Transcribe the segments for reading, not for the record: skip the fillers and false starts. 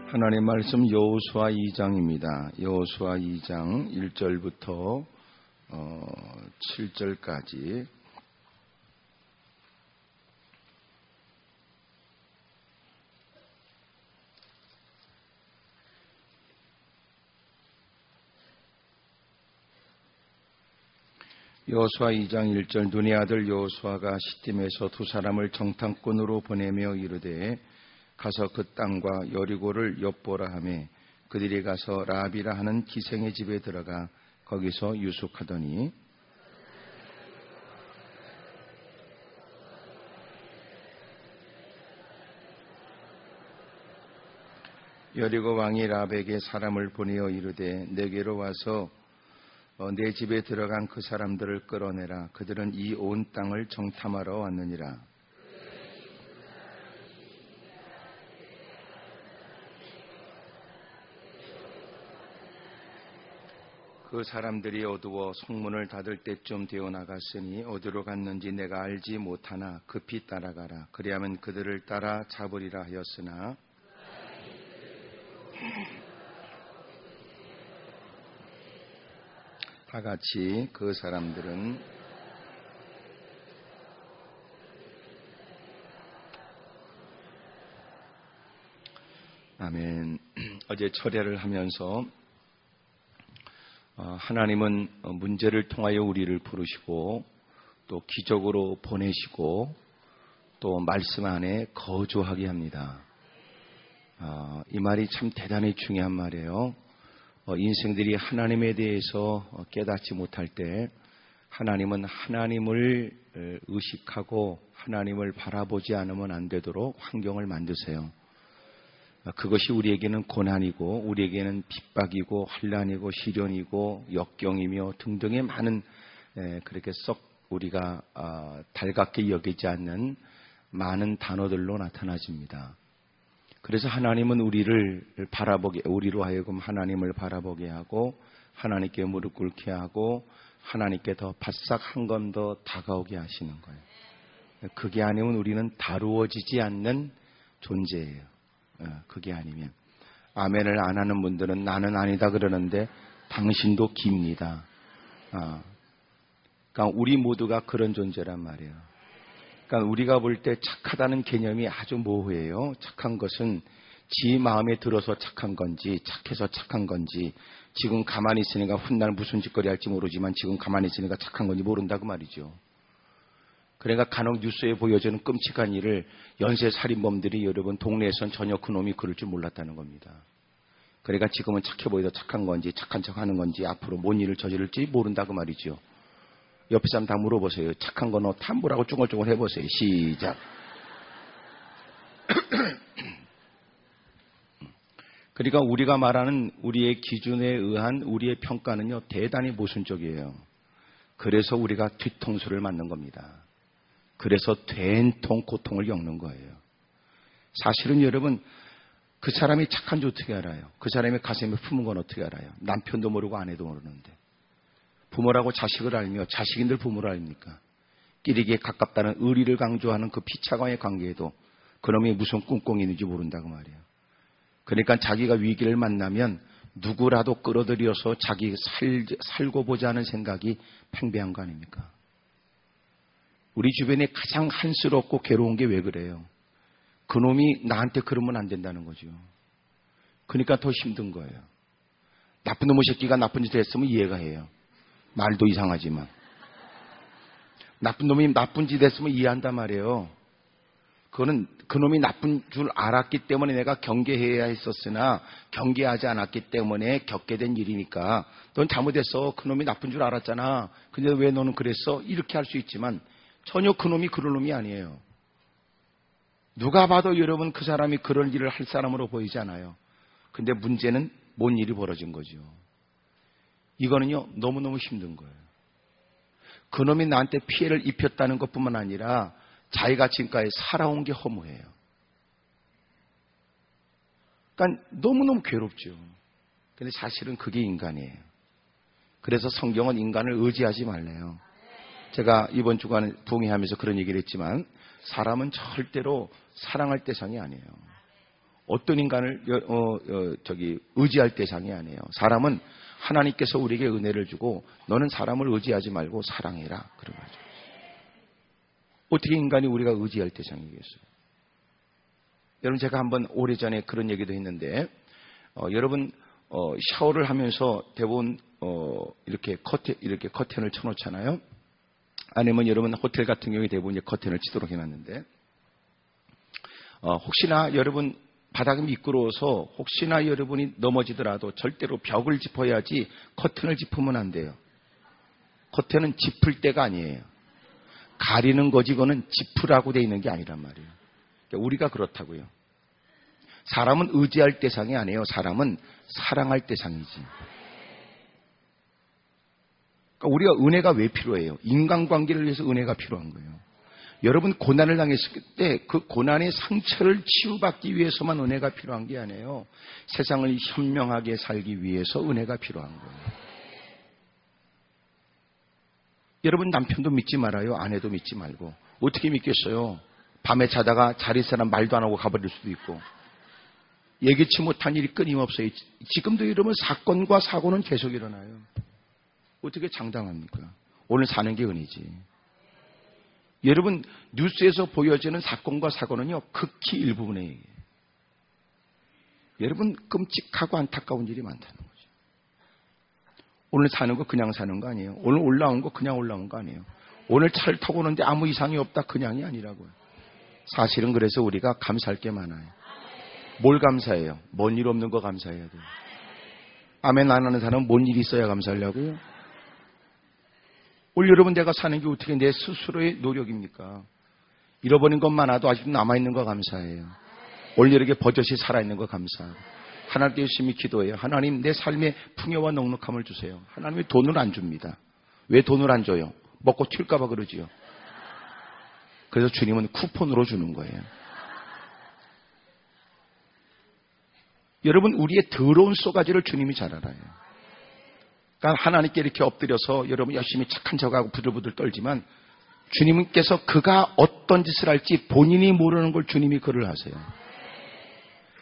하나님의 말씀 여호수아 2장입니다. 여호수아 2장 1절부터 7절까지. 여호수아 2장 1절. 눈의 아들 여호수아가 시딤에서 두 사람을 정탐꾼으로 보내며 이르되 가서 그 땅과 여리고를 엿보라 하매 그들이 가서 라합이라 하는 기생의 집에 들어가 거기서 유숙하더니 여리고 왕이 라합에게 사람을 보내어 이르되 내게로 와서 내 집에 들어간 그 사람들을 끌어내라. 그들은 이 온 땅을 정탐하러 왔느니라. 그 사람들이 어두워 성문을 닫을 때쯤 되어 나갔으니 어디로 갔는지 내가 알지 못하나 급히 따라가라. 그리하면 그들을 따라 잡으리라 하였으나 다 같이 그 사람들은 아멘. 어제 철회를 하면서 하나님은 문제를 통하여 우리를 부르시고 또 기적으로 보내시고 또 말씀 안에 거주하게 합니다. 이 말이 참 대단히 중요한 말이에요. 인생들이 하나님에 대해서 깨닫지 못할 때 하나님은 하나님을 의식하고 하나님을 바라보지 않으면 안 되도록 환경을 만드세요. 그것이 우리에게는 고난이고 우리에게는 핍박이고 환난이고 시련이고 역경이며 등등의 많은 그렇게 썩 우리가 달갑게 여기지 않는 많은 단어들로 나타나집니다. 그래서 하나님은 우리로 하여금 하나님을 바라보게 하고 하나님께 무릎 꿇게 하고 하나님께 더 바싹 한 건 더 다가오게 하시는 거예요. 그게 아니면 우리는 다루어지지 않는 존재예요. 그게 아니면. 아멘을 안 하는 분들은 나는 아니다 그러는데 당신도 깁니다. 그러니까 우리 모두가 그런 존재란 말이에요. 그러니까 우리가 볼 때 착하다는 개념이 아주 모호해요. 착한 것은 지 마음에 들어서 착한 건지 착해서 착한 건지 지금 가만히 있으니까 훗날 무슨 짓거리 할지 모르지만 지금 가만히 있으니까 착한 건지 모른다고 말이죠. 그러니까 간혹 뉴스에 보여주는 끔찍한 일을 연쇄 살인범들이 여러분 동네에선 전혀 그놈이 그럴 줄 몰랐다는 겁니다. 그러니까 지금은 착해 보여도 착한 건지 착한 척하는 건지 앞으로 뭔 일을 저지를지 모른다고 말이죠. 옆에 사람 다 물어보세요. 착한 건 탐구라고 쭈글쭈글 해보세요. 시작. 그러니까 우리가 말하는 우리의 기준에 의한 우리의 평가는요 대단히 모순적이에요. 그래서 우리가 뒤통수를 맞는 겁니다. 그래서 된통 고통을 겪는 거예요. 사실은 여러분 그 사람이 착한지 어떻게 알아요? 그 사람의 가슴에 품은 건 어떻게 알아요? 남편도 모르고 아내도 모르는데. 부모라고 자식을 알며 자식인들 부모를 알입니까? 끼리기에 가깝다는 의리를 강조하는 그 피차광의 관계에도 그놈이 무슨 꿍꿍이 있는지 모른다고 말이에요. 그러니까 자기가 위기를 만나면 누구라도 끌어들여서 자기 살고 보자 하는 생각이 팽배한 거 아닙니까? 우리 주변에 가장 한스럽고 괴로운 게 왜 그래요? 그놈이 나한테 그러면 안 된다는 거죠. 그러니까 더 힘든 거예요. 나쁜 놈의 새끼가 나쁜 짓을 했으면 이해가 해요. 말도 이상하지만. 나쁜 놈이 나쁜 짓 했으면 이해한단 말이에요. 그거는 그놈이 나쁜 줄 알았기 때문에 내가 경계해야 했었으나 경계하지 않았기 때문에 겪게 된 일이니까 넌 잘못했어. 그놈이 나쁜 줄 알았잖아. 근데 왜 너는 그랬어? 이렇게 할 수 있지만 전혀 그놈이 그런 놈이 아니에요. 누가 봐도 여러분 그 사람이 그런 일을 할 사람으로 보이지 않아요. 근데 문제는 뭔 일이 벌어진 거죠. 이거는요 너무너무 힘든 거예요. 그놈이 나한테 피해를 입혔다는 것뿐만 아니라 자기가 지금까지 살아온 게 허무해요. 그러니까 너무너무 괴롭죠. 근데 사실은 그게 인간이에요. 그래서 성경은 인간을 의지하지 말래요. 제가 이번 주간에 부흥회하면서 그런 얘기를 했지만 사람은 절대로 사랑할 대상이 아니에요. 어떤 인간을 의지할 대상이 아니에요. 사람은 하나님께서 우리에게 은혜를 주고 너는 사람을 의지하지 말고 사랑해라 그런 거죠. 어떻게 인간이 우리가 의지할 대상이겠어요? 여러분 제가 한번 오래전에 그런 얘기도 했는데 여러분 샤워를 하면서 대부분 이렇게 커튼을 쳐놓잖아요. 아니면 여러분 호텔 같은 경우에 대부분 이제 커튼을 치도록 해놨는데 혹시나 여러분 바닥이 미끄러워서 혹시나 여러분이 넘어지더라도 절대로 벽을 짚어야지 커튼을 짚으면 안 돼요. 커튼은 짚을 때가 아니에요. 가리는 거지 그거는 짚으라고 돼 있는 게 아니란 말이에요. 그러니까 우리가 그렇다고요. 사람은 의지할 대상이 아니에요. 사람은 사랑할 대상이지. 그러니까 우리가 은혜가 왜 필요해요? 인간관계를 위해서 은혜가 필요한 거예요. 여러분 고난을 당했을 때 그 고난의 상처를 치유받기 위해서만 은혜가 필요한 게 아니에요. 세상을 현명하게 살기 위해서 은혜가 필요한 거예요. 여러분 남편도 믿지 말아요. 아내도 믿지 말고. 어떻게 믿겠어요? 밤에 자다가 자리 사람 말도 안 하고 가버릴 수도 있고 예기치 못한 일이 끊임없어요. 지금도 이러면 사건과 사고는 계속 일어나요. 어떻게 장담합니까? 오늘 사는 게 은혜지. 여러분 뉴스에서 보여지는 사건과 사고는요 극히 일부분의 얘기예요. 여러분 끔찍하고 안타까운 일이 많다는 거죠. 오늘 사는 거 그냥 사는 거 아니에요. 오늘 올라온 거 그냥 올라온 거 아니에요. 오늘 차를 타고 오는데 아무 이상이 없다 그냥이 아니라고요. 사실은 그래서 우리가 감사할 게 많아요. 뭘 감사해요? 뭔 일 없는 거 감사해야 돼요. 아멘 안 하는 사람은 뭔 일이 있어야 감사하려고요? 오늘 여러분 내가 사는 게 어떻게 내 스스로의 노력입니까? 잃어버린 것 많아도 아직도 남아있는 거 감사해요. 오늘 이렇게 버젓이 살아있는 거 감사하고 하나님께 열심히 기도해요. 하나님 내 삶에 풍요와 넉넉함을 주세요. 하나님이 돈을 안 줍니다. 왜 돈을 안 줘요? 먹고 튈까 봐 그러지요. 그래서 주님은 쿠폰으로 주는 거예요. 여러분 우리의 더러운 쏘가지를 주님이 잘 알아요. 그러니까 하나님께 이렇게 엎드려서 여러분 열심히 착한 척하고 부들부들 떨지만 주님께서 그가 어떤 짓을 할지 본인이 모르는 걸 주님이 그를 하세요.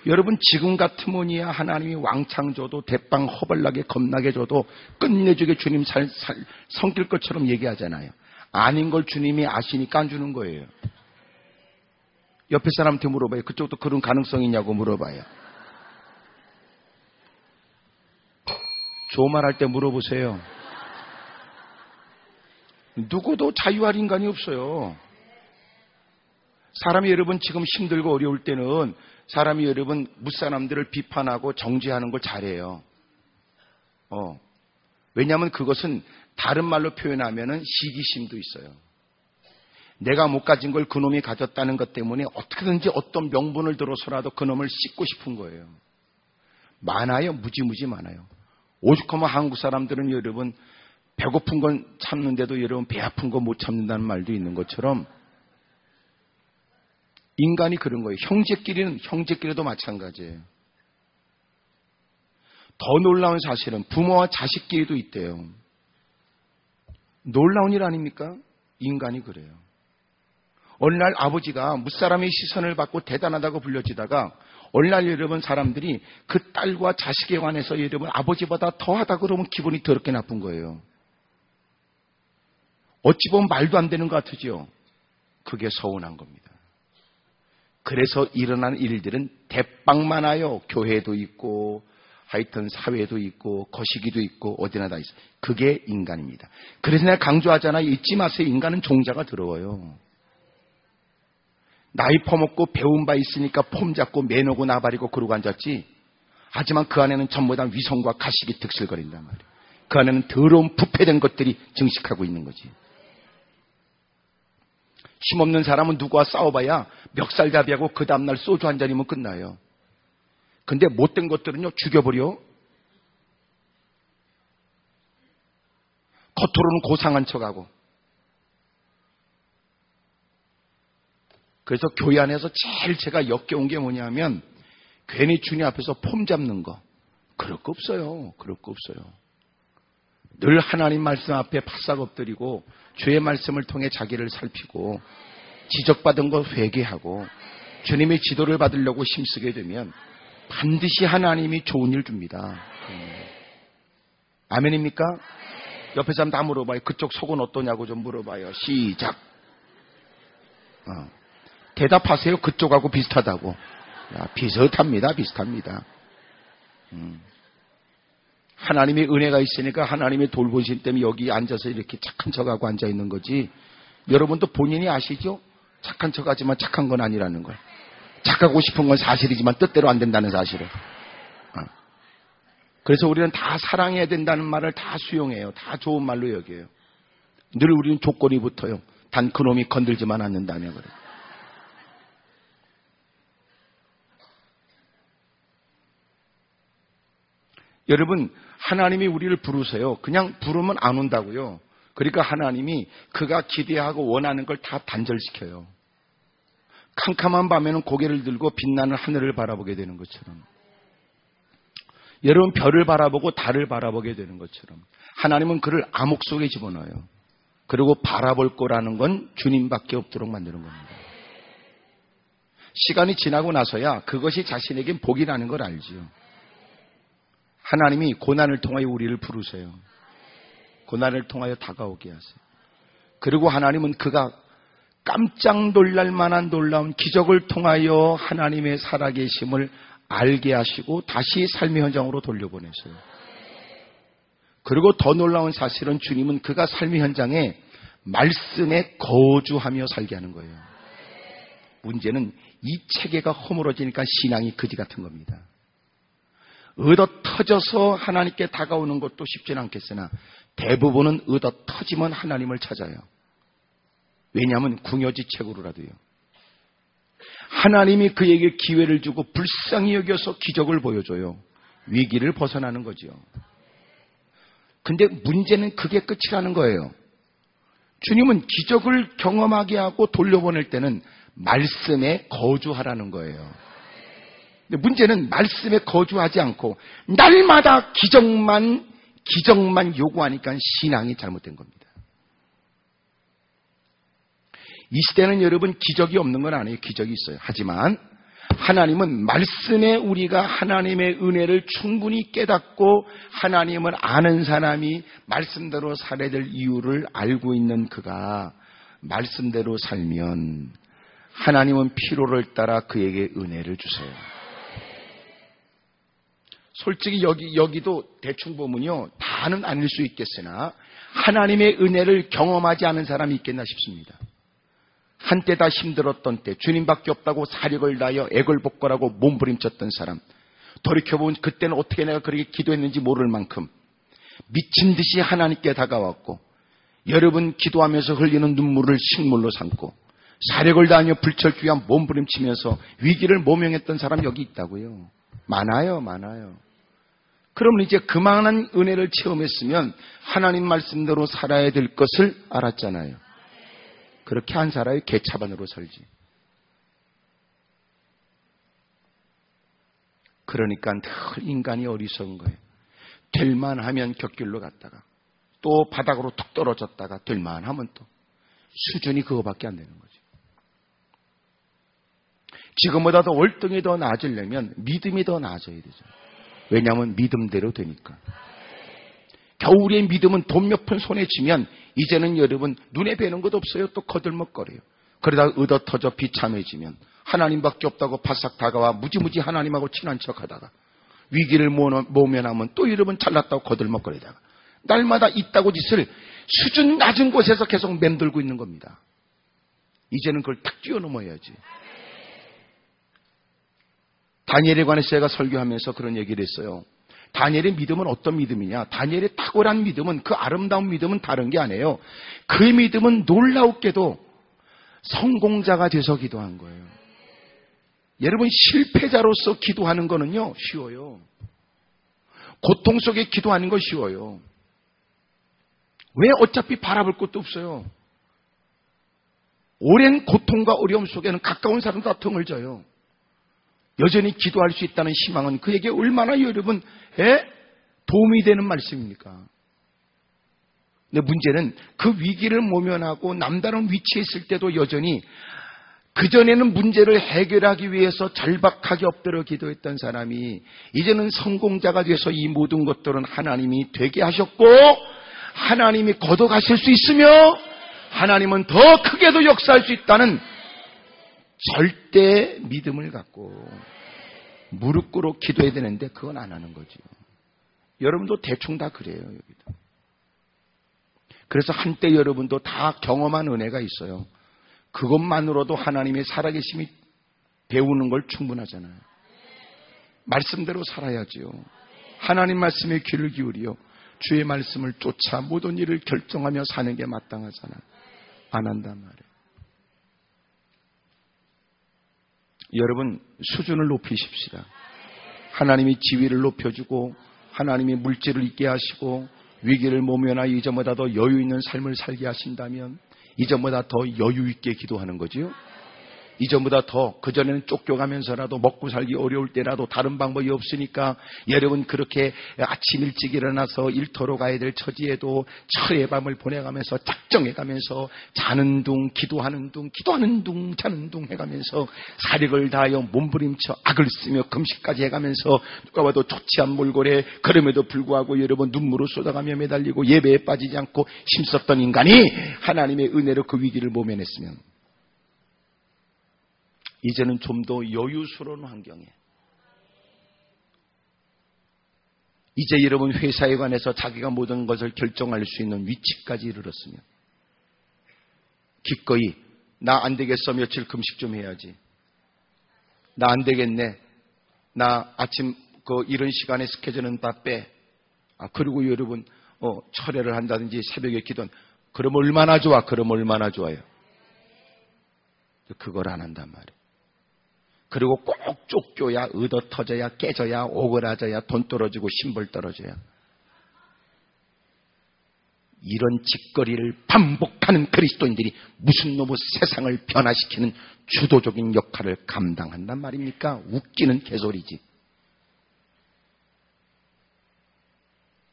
여러분 지금 같으면이야 하나님이 왕창 줘도 대빵 허벌나게 겁나게 줘도 끝내주게 주님 섬길 것처럼 얘기하잖아요. 아닌 걸 주님이 아시니까 안 주는 거예요. 옆에 사람한테 물어봐요. 그쪽도 그런 가능성이 있냐고 물어봐요. 조말할 때 물어보세요. 누구도 자유할 인간이 없어요. 사람이 여러분 지금 힘들고 어려울 때는 사람이 여러분 무사람들을 비판하고 정죄하는 걸 잘해요. 왜냐하면 그것은 다른 말로 표현하면 시기심도 있어요. 내가 못 가진 걸 그놈이 가졌다는 것 때문에 어떻게든지 어떤 명분을 들어서라도 그놈을 씻고 싶은 거예요. 많아요. 무지무지 많아요. 오죽하면 한국 사람들은 여러분 배고픈 건 참는데도 여러분 배 아픈 건 못 참는다는 말도 있는 것처럼 인간이 그런 거예요. 형제끼리도 마찬가지예요. 더 놀라운 사실은 부모와 자식끼리도 있대요. 놀라운 일 아닙니까? 인간이 그래요. 어느 날 아버지가 무사람의 시선을 받고 대단하다고 불려지다가 어느 날 여러분 사람들이 그 딸과 자식에 관해서 여러분 아버지보다 더하다 그러면 기분이 더럽게 나쁜 거예요. 어찌 보면 말도 안 되는 것 같으죠. 그게 서운한 겁니다. 그래서 일어난 일들은 대빵 많아요. 교회도 있고 하여튼 사회도 있고 거시기도 있고 어디나 다 있어요. 그게 인간입니다. 그래서 내가 강조하잖아요. 잊지 마세요. 인간은 종자가 더러워요. 나이 퍼먹고 배운 바 있으니까 폼 잡고 매너고 나발이고 그러고 앉았지. 하지만 그 안에는 전부 다 위선과 가식이 득실거린단 말이에요. 그 안에는 더러운 부패된 것들이 증식하고 있는 거지. 힘없는 사람은 누구와 싸워봐야 멱살잡이하고 그 다음날 소주 한 잔이면 끝나요. 근데 못된 것들은요 죽여버려. 겉으로는 고상한 척하고. 그래서 교회 안에서 제일 제가 역겨운 게 뭐냐면 괜히 주님 앞에서 폼 잡는 거. 그럴 거 없어요. 그럴 거 없어요. 늘 하나님 말씀 앞에 바싹 엎드리고 주의 말씀을 통해 자기를 살피고 지적받은 거 회개하고 주님의 지도를 받으려고 힘쓰게 되면 반드시 하나님이 좋은 일 줍니다. 아멘입니까? 옆에 사람 다 물어봐요. 그쪽 속은 어떠냐고 좀 물어봐요. 시작. 대답하세요. 그쪽하고 비슷하다고. 야, 비슷합니다. 비슷합니다. 하나님의 은혜가 있으니까 하나님의 돌보심 때문에 여기 앉아서 이렇게 착한 척하고 앉아있는 거지. 여러분도 본인이 아시죠? 착한 척하지만 착한 건 아니라는 걸. 착하고 싶은 건 사실이지만 뜻대로 안 된다는 사실을. 그래서 우리는 다 사랑해야 된다는 말을 다 수용해요. 다 좋은 말로 여겨요. 늘 우리는 조건이 붙어요. 단 그놈이 건들지만 않는다면 그래요. 여러분, 하나님이 우리를 부르세요. 그냥 부르면 안 온다고요. 그러니까 하나님이 그가 기대하고 원하는 걸 다 단절시켜요. 캄캄한 밤에는 고개를 들고 빛나는 하늘을 바라보게 되는 것처럼, 여러분 별을 바라보고 달을 바라보게 되는 것처럼 하나님은 그를 암흑 속에 집어넣어요. 그리고 바라볼 거라는 건 주님밖에 없도록 만드는 겁니다. 시간이 지나고 나서야 그것이 자신에겐 복이라는 걸 알지요. 하나님이 고난을 통하여 우리를 부르세요. 고난을 통하여 다가오게 하세요. 그리고 하나님은 그가 깜짝 놀랄 만한 놀라운 기적을 통하여 하나님의 살아계심을 알게 하시고 다시 삶의 현장으로 돌려보내세요. 그리고 더 놀라운 사실은 주님은 그가 삶의 현장에 말씀에 거주하며 살게 하는 거예요. 문제는 이 체계가 허물어지니까 신앙이 그지 같은 겁니다. 얻어 터져서 하나님께 다가오는 것도 쉽지는 않겠으나 대부분은 얻어 터지면 하나님을 찾아요. 왜냐하면 궁여지책으로라도요. 하나님이 그에게 기회를 주고 불쌍히 여겨서 기적을 보여줘요. 위기를 벗어나는 거죠. 근데 문제는 그게 끝이라는 거예요. 주님은 기적을 경험하게 하고 돌려보낼 때는 말씀에 거주하라는 거예요. 근데 문제는 말씀에 거주하지 않고 날마다 기적만 요구하니까 신앙이 잘못된 겁니다. 이 시대는 여러분 기적이 없는 건 아니에요. 기적이 있어요. 하지만 하나님은 말씀에 우리가 하나님의 은혜를 충분히 깨닫고 하나님을 아는 사람이 말씀대로 살아야 될 이유를 알고 있는 그가 말씀대로 살면 하나님은 필요를 따라 그에게 은혜를 주세요. 솔직히 여기도 대충 보면요, 다는 아닐 수 있겠으나 하나님의 은혜를 경험하지 않은 사람이 있겠나 싶습니다. 한때 다 힘들었던 때 주님밖에 없다고 사력을 다하여 애걸복걸하고 몸부림쳤던 사람, 돌이켜보면 그때는 어떻게 내가 그렇게 기도했는지 모를 만큼 미친 듯이 하나님께 다가왔고, 여러분 기도하면서 흘리는 눈물을 식물로 삼고 사력을 다하며 불철주야 몸부림치면서 위기를 모면했던 사람 여기 있다고요. 많아요. 그러면 이제 그만한 은혜를 체험했으면 하나님 말씀대로 살아야 될 것을 알았잖아요. 그렇게 안 살아요. 개차반으로 살지. 그러니까 늘 인간이 어리석은 거예요. 될만 하면 곁길로 갔다가 또 바닥으로 툭 떨어졌다가 될만 하면 또 수준이 그거밖에 안 되는 거죠. 지금보다 더 월등히 더 나아지려면 믿음이 더 나아져야 되죠. 왜냐하면 믿음대로 되니까. 겨우 우리의 믿음은 돈 몇 푼 손에 쥐면 이제는 여러분 눈에 뵈는 것 없어요. 또 거들먹거려요. 그러다가 얻어터져 비참해지면 하나님밖에 없다고 바싹 다가와 무지무지 하나님하고 친한 척하다가 위기를 모면하면 또 여러분 잘났다고 거들먹거리다가 날마다 있다고 짓을 수준 낮은 곳에서 계속 맴돌고 있는 겁니다. 이제는 그걸 탁 뛰어넘어야지. 다니엘에 관해서 제가 설교하면서 그런 얘기를 했어요. 다니엘의 믿음은 어떤 믿음이냐? 다니엘의 탁월한 믿음은, 그 아름다운 믿음은 다른 게 아니에요. 그 믿음은 놀라웠게도 성공자가 돼서 기도한 거예요. 여러분, 실패자로서 기도하는 거는요, 쉬워요. 고통 속에 기도하는 거 쉬워요. 왜? 어차피 바라볼 것도 없어요. 오랜 고통과 어려움 속에는 가까운 사람도 다 등을 져요. 여전히 기도할 수 있다는 희망은 그에게 얼마나 여러분 도움이 되는 말씀입니까? 근데 문제는 그 위기를 모면하고 남다른 위치에 있을 때도 여전히 그전에는 문제를 해결하기 위해서 절박하게 엎드려 기도했던 사람이 이제는 성공자가 돼서 이 모든 것들은 하나님이 되게 하셨고 하나님이 걷어가실 수 있으며 하나님은 더 크게도 역사할 수 있다는 절대 믿음을 갖고 무릎 꿇어 기도해야 되는데 그건 안 하는 거죠. 여러분도 대충 다 그래요. 여기도. 그래서 한때 여러분도 다 경험한 은혜가 있어요. 그것만으로도 하나님의 살아계심이 배우는 걸 충분하잖아요. 말씀대로 살아야지요. 하나님 말씀에 귀를 기울여 주의 말씀을 쫓아 모든 일을 결정하며 사는 게 마땅하잖아요. 안 한단 말이에요. 여러분 수준을 높이십시다. 하나님이 지위를 높여주고 하나님이 물질을 있게 하시고 위기를 모면하 이전보다 더 여유 있는 삶을 살게 하신다면 이전보다 더 여유 있게 기도하는 거지요. 이전보다 더 그전에는 쫓겨가면서라도 먹고 살기 어려울 때라도 다른 방법이 없으니까 여러분 그렇게 아침 일찍 일어나서 일터로 가야 될 처지에도 철의 밤을 보내가면서 작정해가면서 자는 둥 기도하는 둥 기도하는 둥 자는 둥 해가면서 사력을 다하여 몸부림쳐 악을 쓰며 금식까지 해가면서 누가 봐도 좋지 않은 몰골에 그럼에도 불구하고 여러분 눈물을 쏟아가며 매달리고 예배에 빠지지 않고 힘썼던 인간이 하나님의 은혜로 그 위기를 모면했으면 이제는 좀 더 여유스러운 환경에 이제 여러분 회사에 관해서 자기가 모든 것을 결정할 수 있는 위치까지 이르렀으면 기꺼이 나 안 되겠어 며칠 금식 좀 해야지 나 안 되겠네 나 아침 이런 시간에 스케줄은 다 빼 그리고 여러분 철회를 한다든지 새벽에 기도는 그럼 얼마나 좋아 그럼 얼마나 좋아요. 그걸 안 한단 말이에요. 그리고 꼭 쫓겨야 얻어 터져야 깨져야 오그라져야 돈 떨어지고 신벌 떨어져야 이런 짓거리를 반복하는 그리스도인들이 무슨 놈의 세상을 변화시키는 주도적인 역할을 감당한단 말입니까? 웃기는 개소리지.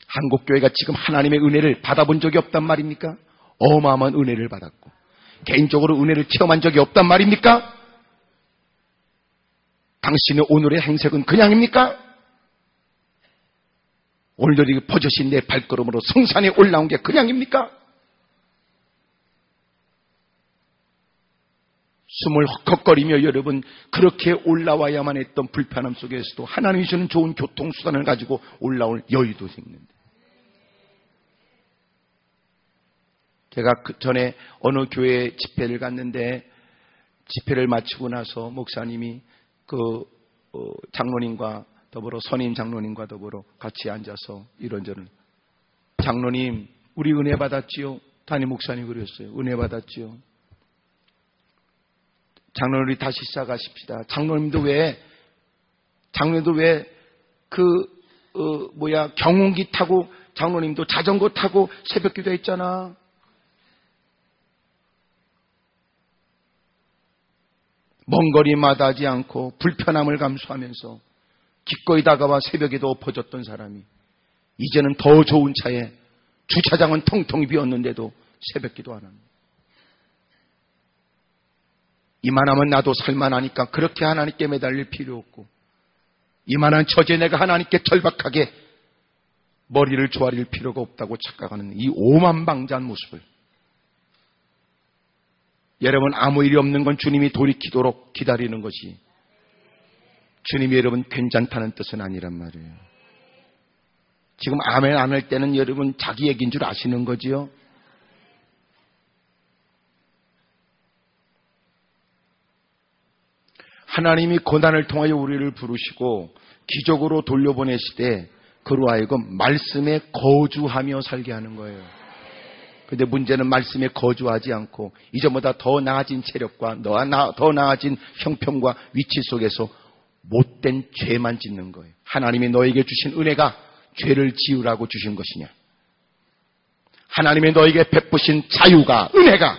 한국교회가 지금 하나님의 은혜를 받아본 적이 없단 말입니까? 어마어마한 은혜를 받았고 개인적으로 은혜를 체험한 적이 없단 말입니까? 당신의 오늘의 행색은 그냥입니까? 오늘도 버젓이 내 발걸음으로 성산에 올라온 게 그냥입니까? 숨을 헉헉거리며 여러분 그렇게 올라와야만 했던 불편함 속에서도 하나님이 주는 좋은 교통수단을 가지고 올라올 여유도 생기는데 제가 그 전에 어느 교회 집회를 갔는데 집회를 마치고 나서 목사님이 장로님과 더불어 선임 장로님과 더불어 같이 앉아서 이런저런 장로님 우리 은혜 받았지요? 담임 목사님 그랬어요. 은혜 받았지요? 장로님 다시 시작하십시다. 장로님도 왜 경운기 타고 장로님도 자전거 타고 새벽 기도했잖아. 먼 거리 마다하지 않고 불편함을 감수하면서 기꺼이 다가와 새벽에도 엎어졌던 사람이 이제는 더 좋은 차에 주차장은 텅텅 비었는데도 새벽 기도 안 합니다. 이만하면 나도 살만하니까 그렇게 하나님께 매달릴 필요 없고 이만한 처지에 내가 하나님께 절박하게 머리를 조아릴 필요가 없다고 착각하는 이 오만방자한 모습을 여러분 아무 일이 없는 건 주님이 돌이키도록 기다리는 것이 주님이 여러분 괜찮다는 뜻은 아니란 말이에요. 지금 아멘 안 할 때는 여러분 자기 얘기인 줄 아시는 거지요? 하나님이 고난을 통하여 우리를 부르시고 기적으로 돌려보내시되 그로 하여금 말씀에 거주하며 살게 하는 거예요. 그런데 문제는 말씀에 거주하지 않고 이전보다 더 나아진 체력과 더 나아진 형편과 위치 속에서 못된 죄만 짓는 거예요. 하나님이 너에게 주신 은혜가 죄를 지으라고 주신 것이냐? 하나님이 너에게 베푸신 자유가 은혜가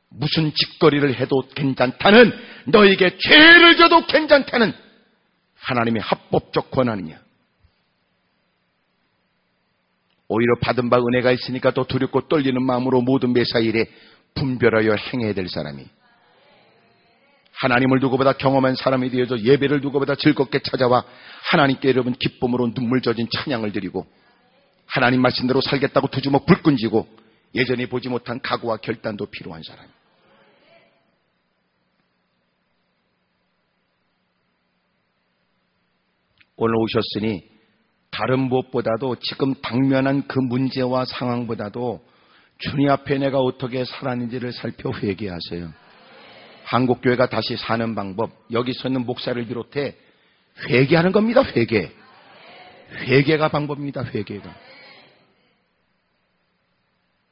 무슨 짓거리를 해도 괜찮다는 너에게 죄를 져도 괜찮다는 하나님의 합법적 권한이냐? 오히려 받은 바 은혜가 있으니까 더 두렵고 떨리는 마음으로 모든 매사일에 분별하여 행해야 될 사람이 하나님을 누구보다 경험한 사람이 되어서 예배를 누구보다 즐겁게 찾아와 하나님께 여러분 기쁨으로 눈물 젖은 찬양을 드리고 하나님 말씀대로 살겠다고 두 주먹 불끈 쥐고 예전에 보지 못한 각오와 결단도 필요한 사람. 오늘 오셨으니 다른 무엇보다도 지금 당면한 그 문제와 상황보다도 주님 앞에 내가 어떻게 살았는지를 살펴 회개하세요. 한국교회가 다시 사는 방법, 여기 서 있는 목사를 비롯해 회개하는 겁니다. 회개가 방법입니다. 회개가.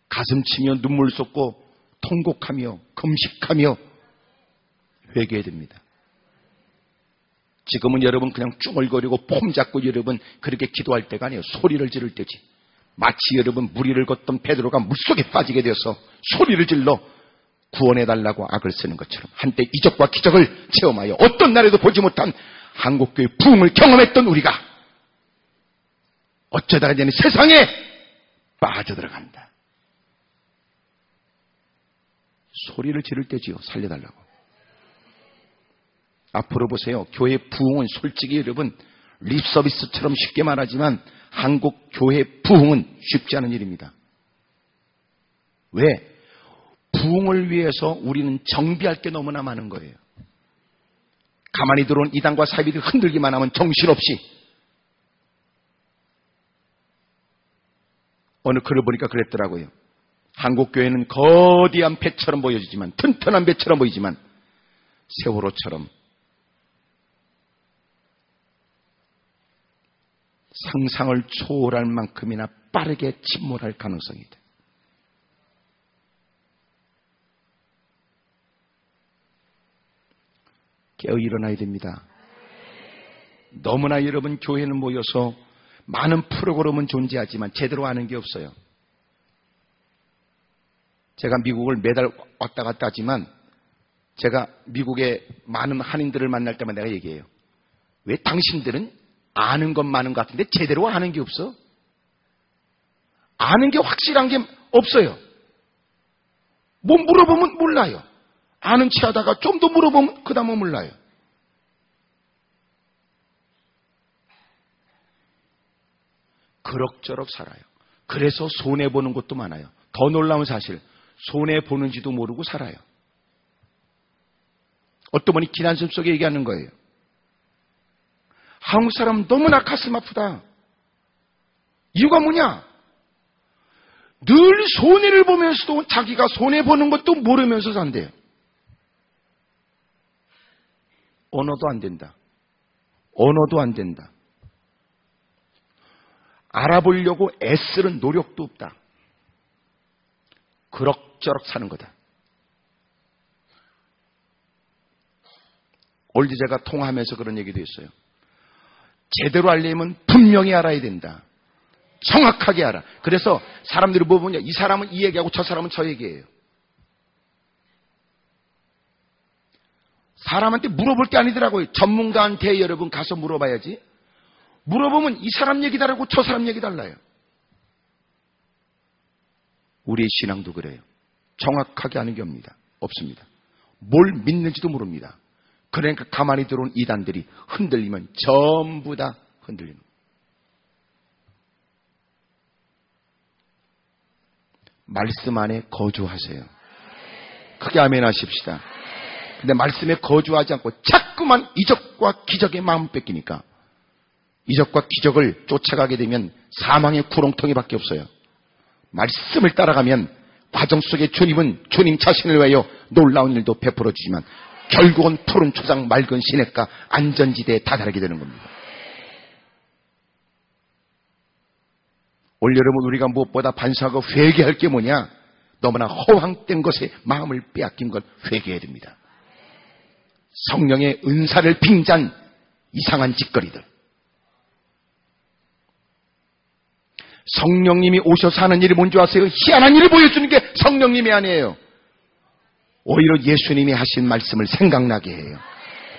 가슴 치며 눈물 쏟고 통곡하며 금식하며 회개해야 됩니다. 지금은 여러분 그냥 쭈글거리고 폼 잡고 여러분 그렇게 기도할 때가 아니에요. 소리를 지를 때지. 마치 여러분 무리를 걷던 베드로가 물속에 빠지게 되어서 소리를 질러 구원해달라고 악을 쓰는 것처럼 한때 이적과 기적을 체험하여 어떤 날에도 보지 못한 한국교회 부흥을 경험했던 우리가 어쩌다가 이제는 세상에 빠져들어간다. 소리를 지를 때지요. 살려달라고. 앞으로 보세요. 교회 부흥은 솔직히 여러분 립서비스처럼 쉽게 말하지만 한국 교회 부흥은 쉽지 않은 일입니다. 왜? 부흥을 위해서 우리는 정비할 게 너무나 많은 거예요. 가만히 들어온 이단과 사이비들 흔들기만 하면 정신없이. 어느 글을 보니까 그랬더라고요. 한국교회는 거대한 배처럼 보여지지만 튼튼한 배처럼 보이지만 세월호처럼 상상을 초월할 만큼이나 빠르게 침몰할 가능성이 있다. 깨어 일어나야 됩니다. 너무나 여러분 교회는 모여서 많은 프로그램은 존재하지만 제대로 아는 게 없어요. 제가 미국을 매달 왔다 갔다 하지만 제가 미국의 많은 한인들을 만날 때마다 내가 얘기해요. 왜 당신들은 아는 것 많은 것 같은데 제대로 아는 게 없어? 아는 게 확실한 게 없어요. 뭐 물어보면 몰라요. 아는 체 하다가 좀 더 물어보면 그 다음은 몰라요. 그럭저럭 살아요. 그래서 손해보는 것도 많아요. 더 놀라운 사실, 손해보는지도 모르고 살아요. 어떤 분이 기난심 속에 얘기하는 거예요. 한국 사람 너무나 가슴 아프다. 이유가 뭐냐? 늘 손해를 보면서도 자기가 손해보는 것도 모르면서 산대요. 언어도 안 된다. 언어도 안 된다. 알아보려고 애쓰는 노력도 없다. 그럭저럭 사는 거다. 어제 제가 통화하면서 그런 얘기도 했어요. 제대로 알려면 분명히 알아야 된다. 정확하게 알아. 그래서 사람들이 뭐 보냐, 이 사람은 이 얘기하고 저 사람은 저 얘기해요. 사람한테 물어볼 게 아니더라고요. 전문가한테 여러분 가서 물어봐야지. 물어보면 이 사람 얘기 다르고 저 사람 얘기 달라요. 우리의 신앙도 그래요. 정확하게 아는 게 없습니다. 뭘 믿는지도 모릅니다. 그러니까 가만히 들어온 이단들이 흔들리면 전부 다 흔들리는 거예요. 말씀 안에 거주하세요. 크게 아멘 하십시다. 근데 말씀에 거주하지 않고 자꾸만 이적과 기적의 마음 뺏기니까 이적과 기적을 쫓아가게 되면 사망의 구렁텅이밖에 없어요. 말씀을 따라가면 과정 속에 주님은 주님 자신을 위하여 놀라운 일도 베풀어 주지만 결국은 푸른 초장 맑은 시냇가 안전지대에 다다르게 되는 겁니다. 올 여러분 우리가 무엇보다 반성하고 회개할 게 뭐냐? 너무나 허황된 것에 마음을 빼앗긴 걸 회개해야 됩니다. 성령의 은사를 빙자한 이상한 짓거리들. 성령님이 오셔서 하는 일이 뭔지 아세요? 희한한 일을 보여주는 게 성령님이 아니에요. 오히려 예수님이 하신 말씀을 생각나게 해요.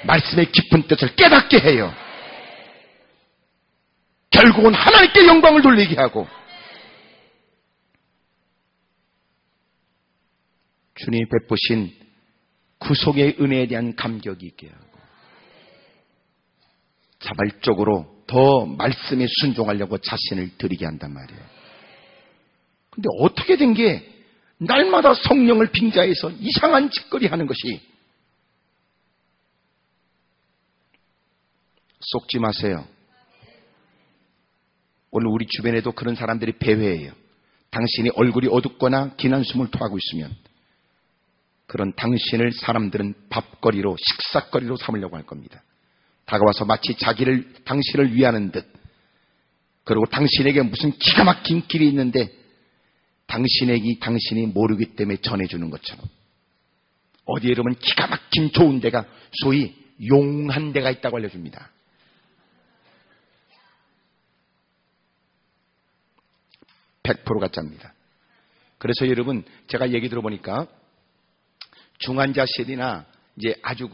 말씀의 깊은 뜻을 깨닫게 해요. 결국은 하나님께 영광을 돌리게 하고 주님이 베푸신 구속의 은혜에 대한 감격이 있게 하고 자발적으로 더 말씀에 순종하려고 자신을 드리게 한단 말이에요. 근데 어떻게 된 게 날마다 성령을 빙자해서 이상한 짓거리 하는 것이, 속지 마세요. 오늘 우리 주변에도 그런 사람들이 배회해요. 당신이 얼굴이 어둡거나 긴 한숨을 토하고 있으면 그런 당신을 사람들은 밥거리로, 식사거리로 삼으려고 할 겁니다. 다가와서 마치 당신을 위하는 듯, 그리고 당신에게 무슨 기가 막힌 길이 있는데 당신이 모르기 때문에 전해주는 것처럼, 어디에 이러면 기가 막힌 좋은 데가, 소위 용한 데가 있다고 알려줍니다. 100% 가짜입니다. 그래서 여러분, 제가 얘기 들어보니까 중환자실이나 이제 아주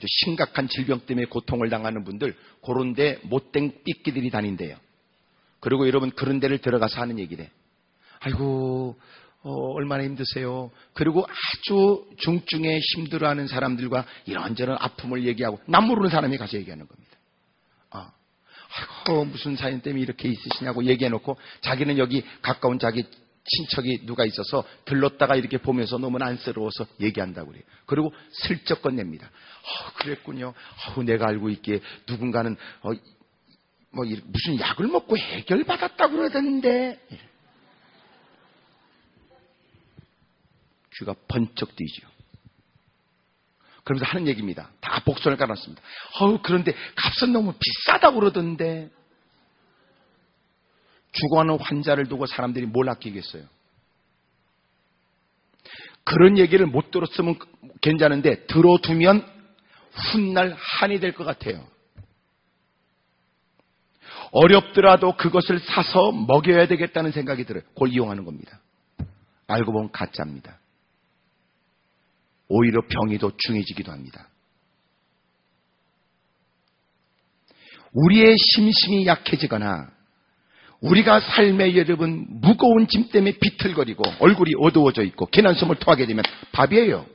심각한 질병 때문에 고통을 당하는 분들, 그런데 못된 삐끼들이 다닌대요. 그리고 여러분, 그런 데를 들어가서 하는 얘기래. 아이고, 얼마나 힘드세요. 그리고 아주 중증에 힘들어하는 사람들과 이런저런 아픔을 얘기하고, 남 모르는 사람이 가서 얘기하는 겁니다. 아이고, 무슨 사연 때문에 이렇게 있으시냐고 얘기해놓고, 자기는 여기 가까운 자기 친척이 누가 있어서 들렀다가 이렇게 보면서 너무 안쓰러워서 얘기한다고 그래요. 그리고 슬쩍 건넵니다. 그랬군요. 내가 알고 있기에 누군가는 무슨 약을 먹고 해결받았다고 그러던데. 귀가 번쩍 뜨이죠. 그러면서 하는 얘기입니다. 다 복선을 깔았습니다. 그런데 값은 너무 비싸다고 그러던데. 죽어가는 환자를 두고 사람들이 뭘 아끼겠어요? 그런 얘기를 못 들었으면 괜찮은데 들어두면 훗날 한이 될 것 같아요. 어렵더라도 그것을 사서 먹여야 되겠다는 생각이 들어요. 그걸 이용하는 겁니다. 알고 보면 가짜입니다. 오히려 병이 더 중해지기도 합니다. 우리의 심심이 약해지거나 우리가 삶에 여러분 무거운 짐 때문에 비틀거리고 얼굴이 어두워져 있고 긴 한숨을 토하게 되면 밥이에요.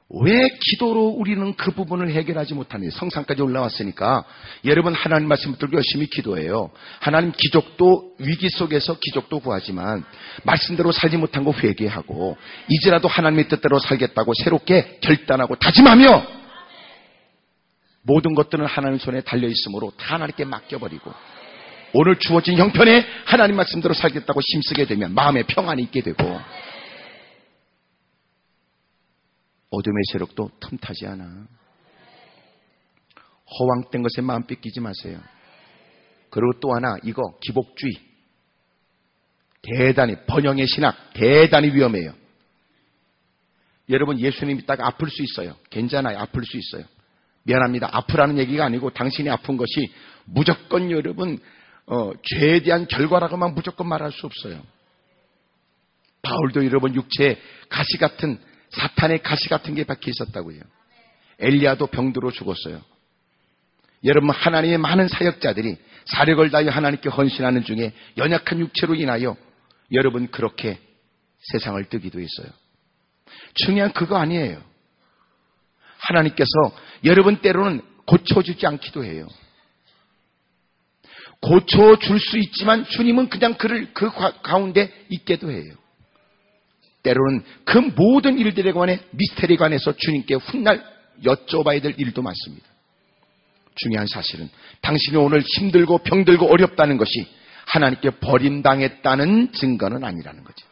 왜 기도로 우리는 그 부분을 해결하지 못하는지. 성상까지 올라왔으니까 여러분, 하나님 말씀 붙들고 열심히 기도해요. 하나님, 기적도 위기 속에서 기적도 구하지만 말씀대로 살지 못한 거 회개하고 이제라도 하나님의 뜻대로 살겠다고 새롭게 결단하고 다짐하며, 모든 것들은 하나님 손에 달려있으므로 다 하나님께 맡겨버리고 오늘 주어진 형편에 하나님 말씀대로 살겠다고 힘쓰게 되면 마음에 평안이 있게 되고, 어둠의 세력도 틈타지 않아. 허황된 것에 마음 뺏기지 마세요. 그리고 또 하나, 이거 기복주의, 대단히, 번영의 신학 대단히 위험해요. 여러분, 예수님 믿다가 아플 수 있어요. 괜찮아요. 아플 수 있어요. 미안합니다. 아프라는 얘기가 아니고 당신이 아픈 것이 무조건 여러분 죄에 대한 결과라고만 무조건 말할 수 없어요. 바울도 여러분 육체에 가시 같은, 사탄의 가시 같은 게 박혀 있었다고요. 엘리야도 병들어 죽었어요. 여러분, 하나님의 많은 사역자들이 사력을 다하여 하나님께 헌신하는 중에 연약한 육체로 인하여 여러분 그렇게 세상을 뜨기도 했어요. 중요한 그거 아니에요. 하나님께서 여러분 때로는 고쳐주지 않기도 해요. 고쳐줄 수 있지만 주님은 그냥 그를 그 가운데 있게도 해요. 때로는 그 모든 일들에 관해, 미스테리에 관해서 주님께 훗날 여쭤봐야 될 일도 많습니다. 중요한 사실은 당신이 오늘 힘들고 병들고 어렵다는 것이 하나님께 버림당했다는 증거는 아니라는 거죠.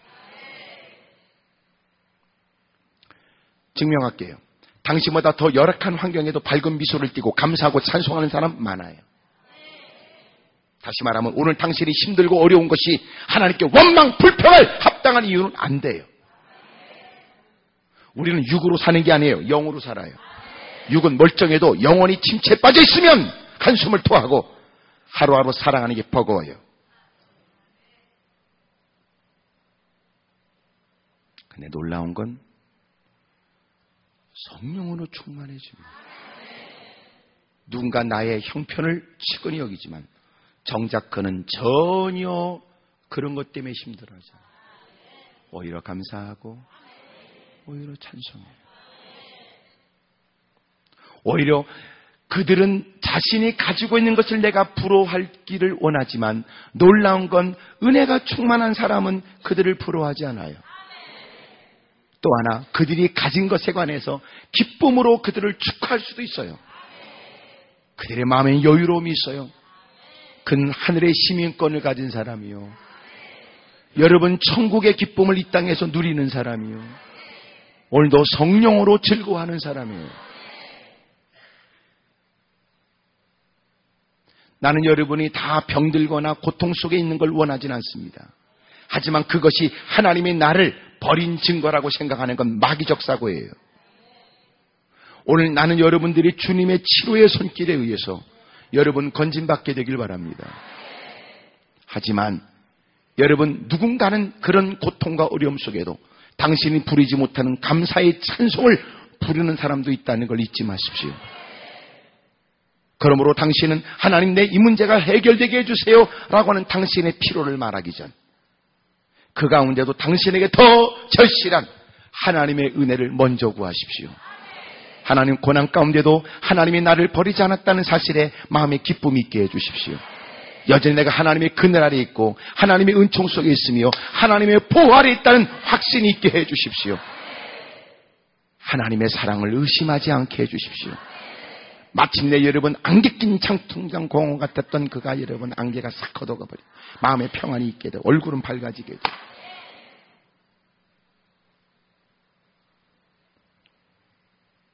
증명할게요. 당신보다 더 열악한 환경에도 밝은 미소를 띠고 감사하고 찬송하는 사람 많아요. 다시 말하면 오늘 당신이 힘들고 어려운 것이 하나님께 원망, 불평할 합당한 이유는 안 돼요. 우리는 육으로 사는 게 아니에요. 영으로 살아요. 육은 멀쩡해도 영혼이 침체에 빠져 있으면 한숨을 토하고 하루하루 살아가는 게 버거워요. 근데 놀라운 건 성령으로 충만해집니다. 누군가 나의 형편을 치근히 여기지만 정작 그는 전혀 그런 것 때문에 힘들어하잖아요. 오히려 감사하고 오히려 찬송해요. 오히려 그들은 자신이 가지고 있는 것을 내가 부러워하기를 원하지만 놀라운 건 은혜가 충만한 사람은 그들을 부러워하지 않아요. 또 하나, 그들이 가진 것에 관해서 기쁨으로 그들을 축하할 수도 있어요. 그들의 마음에 여유로움이 있어요. 그는 하늘의 시민권을 가진 사람이요, 여러분 천국의 기쁨을 이 땅에서 누리는 사람이요, 오늘도 성령으로 즐거워하는 사람이에요. 나는 여러분이 다 병들거나 고통 속에 있는 걸 원하진 않습니다. 하지만 그것이 하나님이 나를 버린 증거라고 생각하는 건 마귀적 사고예요. 오늘 나는 여러분들이 주님의 치료의 손길에 의해서 여러분 건진받게 되길 바랍니다. 하지만 여러분, 누군가는 그런 고통과 어려움 속에도 당신이 부리지 못하는 감사의 찬송을 부르는 사람도 있다는 걸 잊지 마십시오. 그러므로 당신은 하나님, 내 이 문제가 해결되게 해주세요 라고 하는 당신의 필요를 말하기 전 그 가운데도 당신에게 더 절실한 하나님의 은혜를 먼저 구하십시오. 하나님, 고난 가운데도 하나님이 나를 버리지 않았다는 사실에 마음에 기쁨이 있게 해주십시오. 여전히 내가 하나님의 그늘 아래 있고 하나님의 은총 속에 있으며 하나님의 보호 아래 있다는 확신이 있게 해주십시오. 하나님의 사랑을 의심하지 않게 해주십시오. 마침내 여러분, 안개 낀 창통장 공원 같았던 그가 여러분 안개가 싹 걷어가버려 마음의 평안이 있게 되고 얼굴은 밝아지게 되고.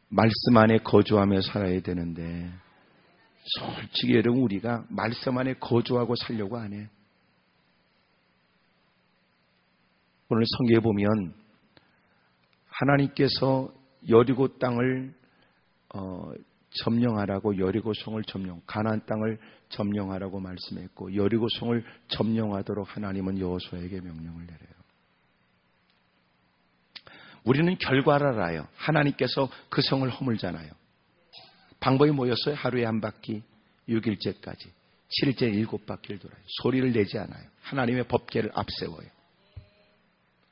말씀 안에 거주하며 살아야 되는데 솔직히 여러분, 우리가 말씀 안에 거주하고 살려고 안 해. 오늘 성경에 보면 하나님께서 여리고 땅을 점령하라고, 여리고성을 가나안 땅을 점령하라고 말씀했고, 여리고성을 점령하도록 하나님은 여호수아에게 명령을 내려요. 우리는 결과를 알아요. 하나님께서 그 성을 허물잖아요. 방법이 뭐였어요? 하루에 한 바퀴, 6일째까지 7일째 7바퀴를 돌아요. 소리를 내지 않아요. 하나님의 법궤를 앞세워요.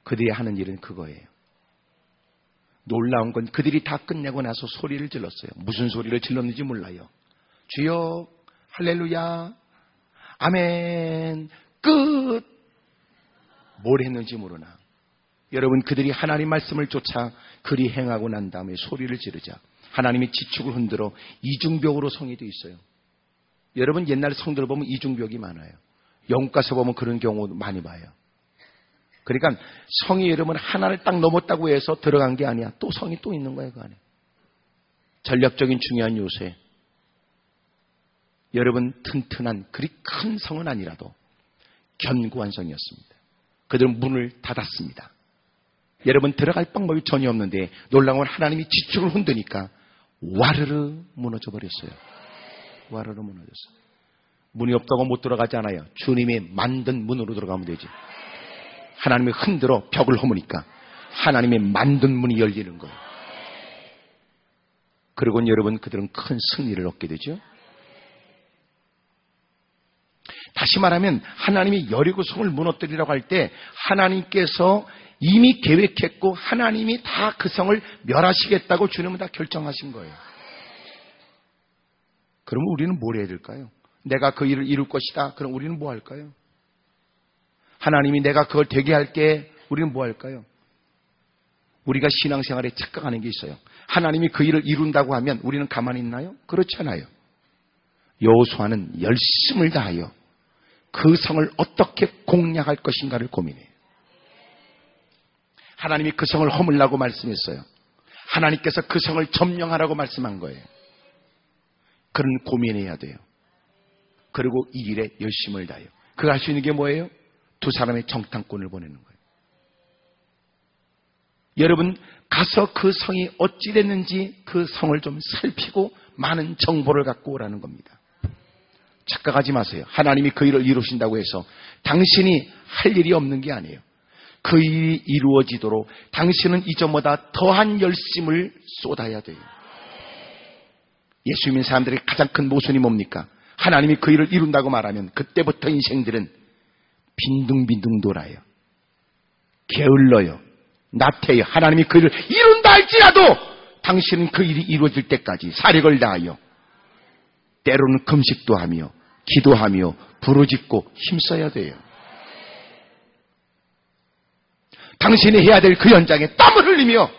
그들이 하는 일은 그거예요. 놀라운 건 그들이 다 끝내고 나서 소리를 질렀어요. 무슨 소리를 질렀는지 몰라요. 주여, 할렐루야, 아멘, 끝. 뭘 했는지 모르나. 여러분, 그들이 하나님 말씀을 쫓아 그리 행하고 난 다음에 소리를 지르자 하나님이 지축을 흔들어 이중벽으로 성이 되어 있어요. 여러분, 옛날 성들 보면 이중벽이 많아요. 영국 가서 보면 그런 경우 많이 봐요. 그러니까 성이 여러분 하나를 딱 넘었다고 해서 들어간 게 아니야. 또 성이 또 있는 거예요, 그 안에. 전략적인 중요한 요소에 여러분, 튼튼한 그리 큰 성은 아니라도 견고한 성이었습니다. 그들은 문을 닫았습니다. 여러분, 들어갈 방법이 전혀 없는데 놀라운 건 하나님이 지축을 흔드니까 와르르 무너져 버렸어요. 와르르 무너졌어요. 문이 없다고 못 들어가지 않아요. 주님이 만든 문으로 들어가면 되지. 하나님이 흔들어 벽을 허무니까 하나님이 만든 문이 열리는 거예요. 그리고 여러분, 그들은 큰 승리를 얻게 되죠. 다시 말하면 하나님이 여리고성을 무너뜨리라고 할 때 하나님께서 이미 계획했고 하나님이 다 그 성을 멸하시겠다고 주님은 다 결정하신 거예요. 그러면 우리는 뭘 해야 될까요? 내가 그 일을 이룰 것이다. 그럼 우리는 뭐 할까요? 하나님이 내가 그걸 되게 할게. 우리는 뭐 할까요? 우리가 신앙생활에 착각하는 게 있어요. 하나님이 그 일을 이룬다고 하면 우리는 가만히 있나요? 그렇지 않아요. 여호수아는 열심을 다하여 그 성을 어떻게 공략할 것인가를 고민해요. 하나님이 그 성을 허물라고 말씀했어요. 하나님께서 그 성을 점령하라고 말씀한 거예요. 그런 고민해야 돼요. 그리고 이 일에 열심을 다해요. 그가 할 수 있는 게 뭐예요? 두 사람의 정탐꾼을 보내는 거예요. 여러분, 가서 그 성이 어찌 됐는지 그 성을 좀 살피고 많은 정보를 갖고 오라는 겁니다. 착각하지 마세요. 하나님이 그 일을 이루신다고 해서 당신이 할 일이 없는 게 아니에요. 그 일이 이루어지도록 당신은 이전보다 더한 열심을 쏟아야 돼요. 예수 믿는 사람들의 가장 큰 모순이 뭡니까? 하나님이 그 일을 이룬다고 말하면 그때부터 인생들은 빈둥빈둥 돌아요. 게을러요. 나태해요. 하나님이 그 일을 이룬다 할지라도 당신은 그 일이 이루어질 때까지 사력을 다하여 때로는 금식도 하며 기도하며 부르짖고 힘써야 돼요. 당신이 해야 될 그 현장에 땀을 흘리며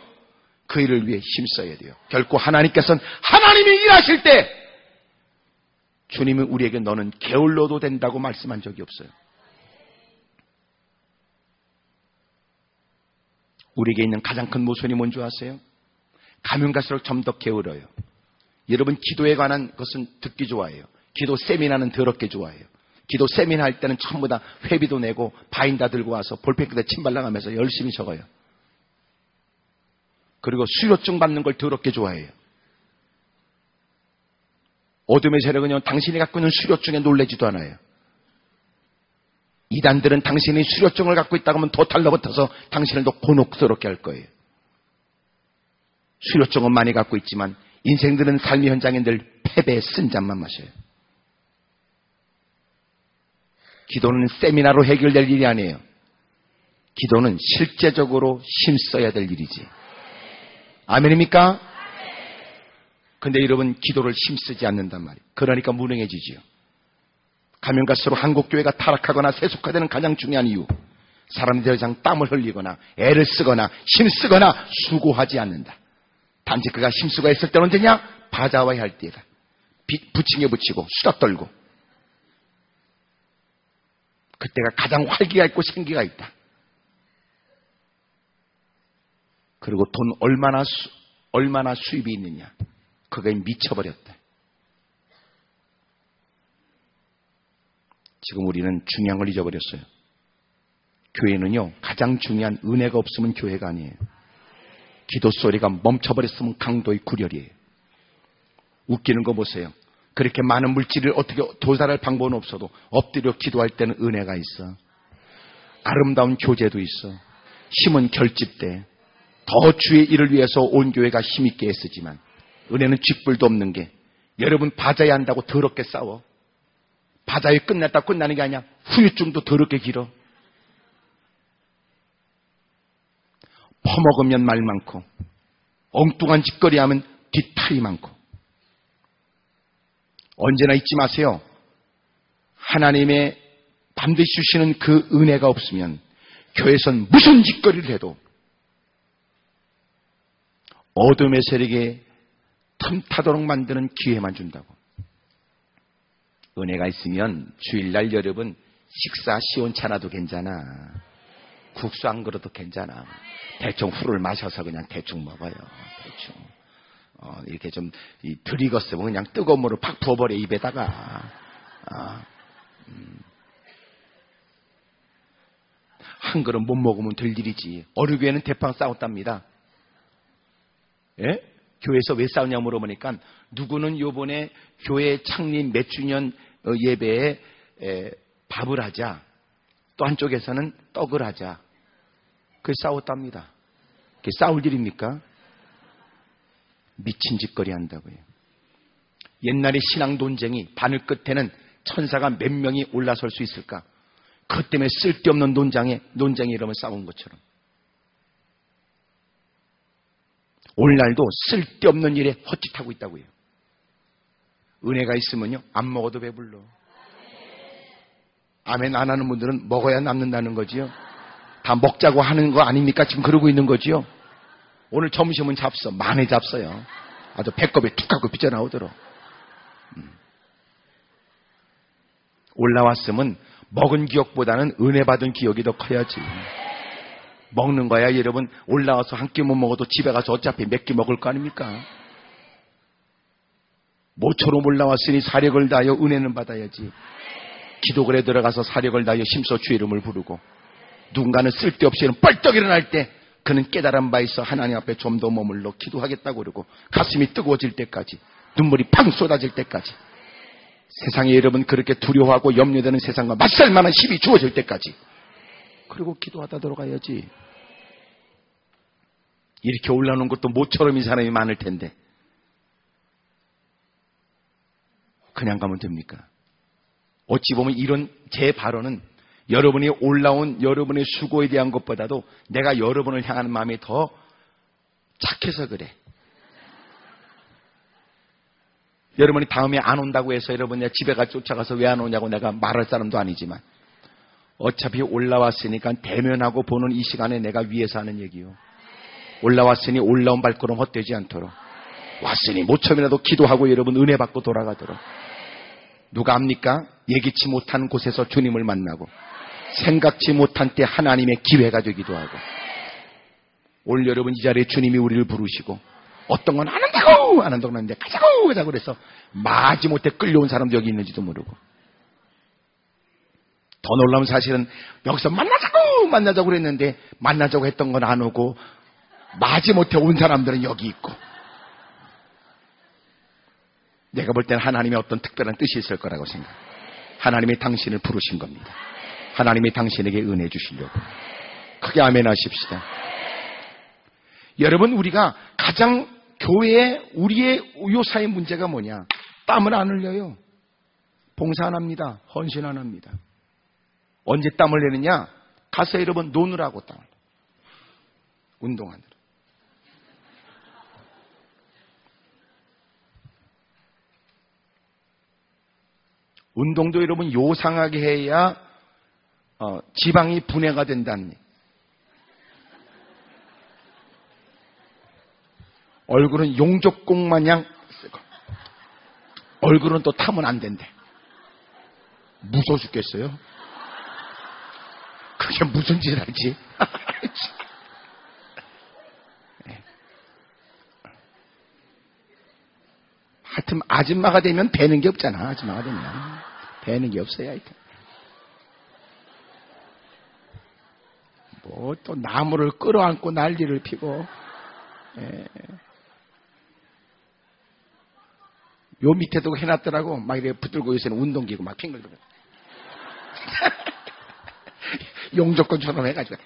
그 일을 위해 힘써야 돼요. 결코 하나님께서는 하나님이 일하실 때 주님은 우리에게 너는 게을러도 된다고 말씀한 적이 없어요. 우리에게 있는 가장 큰 모순이 뭔지 아세요? 가면 갈수록 좀 더 게을러요. 여러분 기도에 관한 것은 듣기 좋아해요. 기도 세미나는 더럽게 좋아해요. 기도 세미나 할 때는 전부 다 회비도 내고 바인다 들고 와서 볼펜 끝에 침 발라가면서 열심히 적어요. 그리고 수료증 받는 걸 더럽게 좋아해요. 어둠의 세력은요, 당신이 갖고 있는 수료증에 놀라지도 않아요. 이단들은 당신이 수료증을 갖고 있다고 하면 더 달라붙어서 당신을 더 곤혹스럽게 할 거예요. 수료증은 많이 갖고 있지만 인생들은 삶의 현장에 늘 패배의 쓴 잔만 마셔요. 기도는 세미나로 해결될 일이 아니에요. 기도는 실제적으로 힘써야 될 일이지. 아멘입니까? 근데 여러분 기도를 힘쓰지 않는단 말이에요. 그러니까 무능해지지요. 가면 갈수록 한국교회가 타락하거나 세속화되는 가장 중요한 이유, 사람들이 더 이상 땀을 흘리거나 애를 쓰거나 힘쓰거나 수고하지 않는다. 단지 그가 힘쓰고 했을 때는 언제냐? 바자와야 할 때다. 부침개 붙이고 수다 떨고, 그때가 가장 활기가 있고 생기가 있다. 그리고 돈 얼마나 수입이 있느냐, 그거에 미쳐버렸다. 지금 우리는 중요한 걸 잊어버렸어요. 교회는요, 가장 중요한 은혜가 없으면 교회가 아니에요. 기도 소리가 멈춰버렸으면 강도의 구렬이에요. 웃기는 거 보세요. 그렇게 많은 물질을 어떻게 도달할 방법은 없어도 엎드려 기도할 때는 은혜가 있어. 아름다운 교제도 있어. 힘은 결집돼. 더 주의 일을 위해서 온 교회가 힘있게 애쓰지만 은혜는 쥐뿔도 없는 게, 여러분 바자회 한다고 더럽게 싸워. 바자회 끝났다 끝나는 게 아니야. 후유증도 더럽게 길어. 퍼먹으면 말 많고 엉뚱한 짓거리 하면 뒷탈이 많고. 언제나 잊지 마세요. 하나님의 반드시 주시는 그 은혜가 없으면 교회에선 무슨 짓거리를 해도 어둠의 세력에 틈타도록 만드는 기회만 준다고. 은혜가 있으면 주일날 여러분 식사 시원찮아도 괜찮아. 국수 안 그래도 괜찮아. 대충 후를 마셔서 그냥 대충 먹어요. 대충. 이렇게 좀 들이었으면 그냥 뜨거운 물을 팍 부어버려 입에다가. 한 그릇 못 먹으면 될 일이지. 어느 교회는 대빵 싸웠답니다. 예? 교회에서 왜 싸우냐 물어보니까 누구는 요번에 교회 창립 몇 주년 예배에 밥을 하자, 또 한쪽에서는 떡을 하자. 그게 싸웠답니다. 그게 싸울 일입니까? 미친 짓거리 한다고요. 옛날에 신앙 논쟁이 바늘 끝에는 천사가 몇 명이 올라설 수 있을까? 그것 때문에 쓸데없는 논쟁이 이러면 싸운 것처럼. 오늘날도 쓸데없는 일에 헛짓하고 있다고요. 은혜가 있으면요, 안 먹어도 배불러. 아멘 안 하는 분들은 먹어야 남는다는 거지요. 다 먹자고 하는 거 아닙니까? 지금 그러고 있는 거지요. 오늘 점심은 잡숴. 많이 잡숴요. 아주 배꼽에 툭 하고 삐져나오도록. 올라왔으면 먹은 기억보다는 은혜 받은 기억이 더 커야지. 먹는 거야 여러분. 올라와서 한 끼 못 먹어도 집에 가서 어차피 몇 끼 먹을 거 아닙니까? 모처럼 올라왔으니 사력을 다하여 은혜는 받아야지. 기도글에 들어가서 사력을 다하여 힘써 주의 이름을 부르고, 누군가는 쓸데없이 뻘떡 일어날 때 그는 깨달은 바 있어 하나님 앞에 좀 더 머물러 기도하겠다고 그러고, 가슴이 뜨거워질 때까지, 눈물이 팡 쏟아질 때까지, 세상에 여러분 그렇게 두려워하고 염려되는 세상과 맞설만한 힘이 주어질 때까지, 그리고 기도하다 들어가야지. 이렇게 올라오는 것도 모처럼 이 사람이 많을 텐데 그냥 가면 됩니까? 어찌 보면 이런 제 발언은 여러분이 올라온 여러분의 수고에 대한 것보다도 내가 여러분을 향하는 마음이 더 착해서 그래. 여러분이 다음에 안 온다고 해서 여러분 내 집에 쫓아가서 왜 안 오냐고 내가 말할 사람도 아니지만 어차피 올라왔으니까 대면하고 보는 이 시간에 내가 위에서 하는 얘기요. 올라왔으니 올라온 발걸음 헛되지 않도록, 왔으니 모처럼이라도 기도하고 여러분 은혜 받고 돌아가도록. 누가 압니까? 예기치 못한 곳에서 주님을 만나고 생각지 못한 때 하나님의 기회가 되기도 하고, 오늘 여러분 이 자리에 주님이 우리를 부르시고 어떤 건 안 한다고 안 한다고 하는데 가자고 그래서 마지못해 끌려온 사람도 여기 있는지도 모르고, 더 놀라운 사실은 여기서 만나자고 그랬는데 만나자고 했던 건 안 오고 마지못해 온 사람들은 여기 있고, 내가 볼 때는 하나님의 어떤 특별한 뜻이 있을 거라고 생각해요. 하나님이 당신을 부르신 겁니다. 하나님이 당신에게 은혜 주시려고. 크게 아멘 하십시다. 여러분, 우리가 가장 교회에 우리의 요사의 문제가 뭐냐? 땀을 안 흘려요. 봉사 안 합니다. 헌신 안 합니다. 언제 땀을 내느냐? 가서 여러분 노느라고 땀을, 운동하느라. 운동도 여러분 요상하게 해야 지방이 분해가 된다는 얘기. 얼굴은 용족공 마냥 쓰고 얼굴은 또 타면 안 된대. 무서워 죽겠어요. 그게 무슨 짓을 하지? 하여튼 아줌마가 되면 배는 게 없잖아. 아줌마가 되면 배는 게 없어요. 하여튼 뭐 또 나무를 끌어안고 난리를 피고, 요 밑에도 해놨더라고. 막 이렇게 붙들고 요새는 운동기구 막 핑글거려. 용접권처럼 해가지고.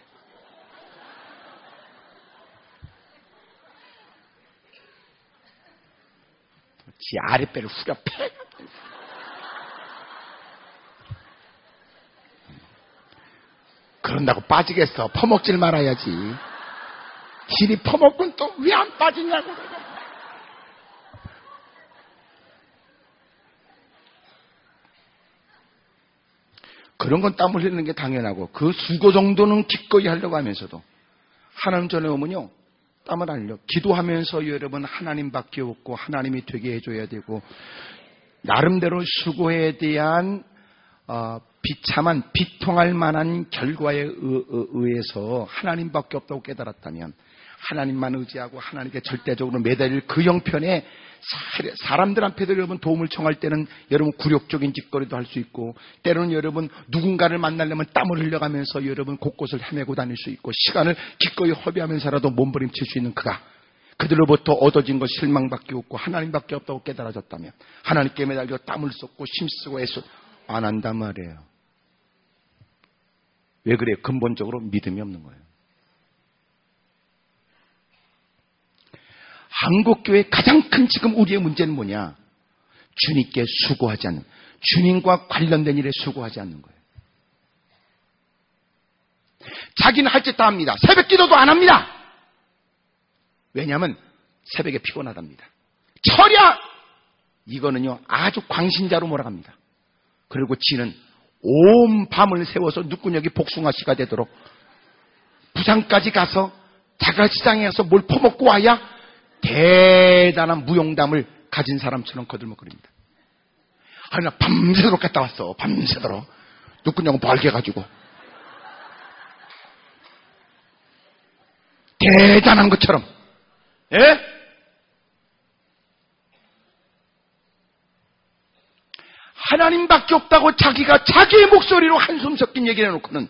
지 아랫배를 후려 패. 그런다고 빠지겠어. 퍼먹질 말아야지. 지리 퍼먹고는 또 왜 안 빠지냐고. 그런 건 땀 흘리는 게 당연하고, 그 수고 정도는 기꺼이 하려고 하면서도 하나님 전에 오면요 땀을 안 흘려. 기도하면서 여러분 하나님밖에 없고 하나님이 되게 해줘야 되고, 나름대로 수고에 대한 비참한 비통할 만한 결과에 의해서 하나님밖에 없다고 깨달았다면, 하나님만 의지하고 하나님께 절대적으로 매달릴 그 형편에 사람들 앞에도 여러분 도움을 청할 때는 여러분 굴욕적인 짓거리도 할 수 있고, 때로는 여러분 누군가를 만나려면 땀을 흘려가면서 여러분 곳곳을 헤매고 다닐 수 있고, 시간을 기꺼이 허비하면서라도 몸부림칠 수 있는 그가 그들로부터 얻어진 것 실망밖에 없고 하나님밖에 없다고 깨달아졌다면, 하나님께 매달려 땀을 쏟고 힘쓰고 애써 안 한단 말이에요. 왜 그래요? 근본적으로 믿음이 없는 거예요. 한국교회의 가장 큰 지금 우리의 문제는 뭐냐? 주님께 수고하지 않는, 주님과 관련된 일에 수고하지 않는 거예요. 자기는 할 짓 다 합니다. 새벽 기도도 안 합니다. 왜냐하면 새벽에 피곤하답니다. 철야! 이거는요 아주 광신자로 몰아갑니다. 그리고 지는 온 밤을 세워서 누구녁이 복숭아씨가 되도록 부산까지 가서 자갈시장에 가서 뭘 퍼먹고 와야 대단한 무용담을 가진 사람처럼 거들먹거립니다. 아니, 나 밤새도록 갔다 왔어. 밤새도록. 누구냐고 벌게가지고. 대단한 것처럼. 예? 하나님밖에 없다고 자기가 자기의 목소리로 한숨 섞인 얘기를 해놓고는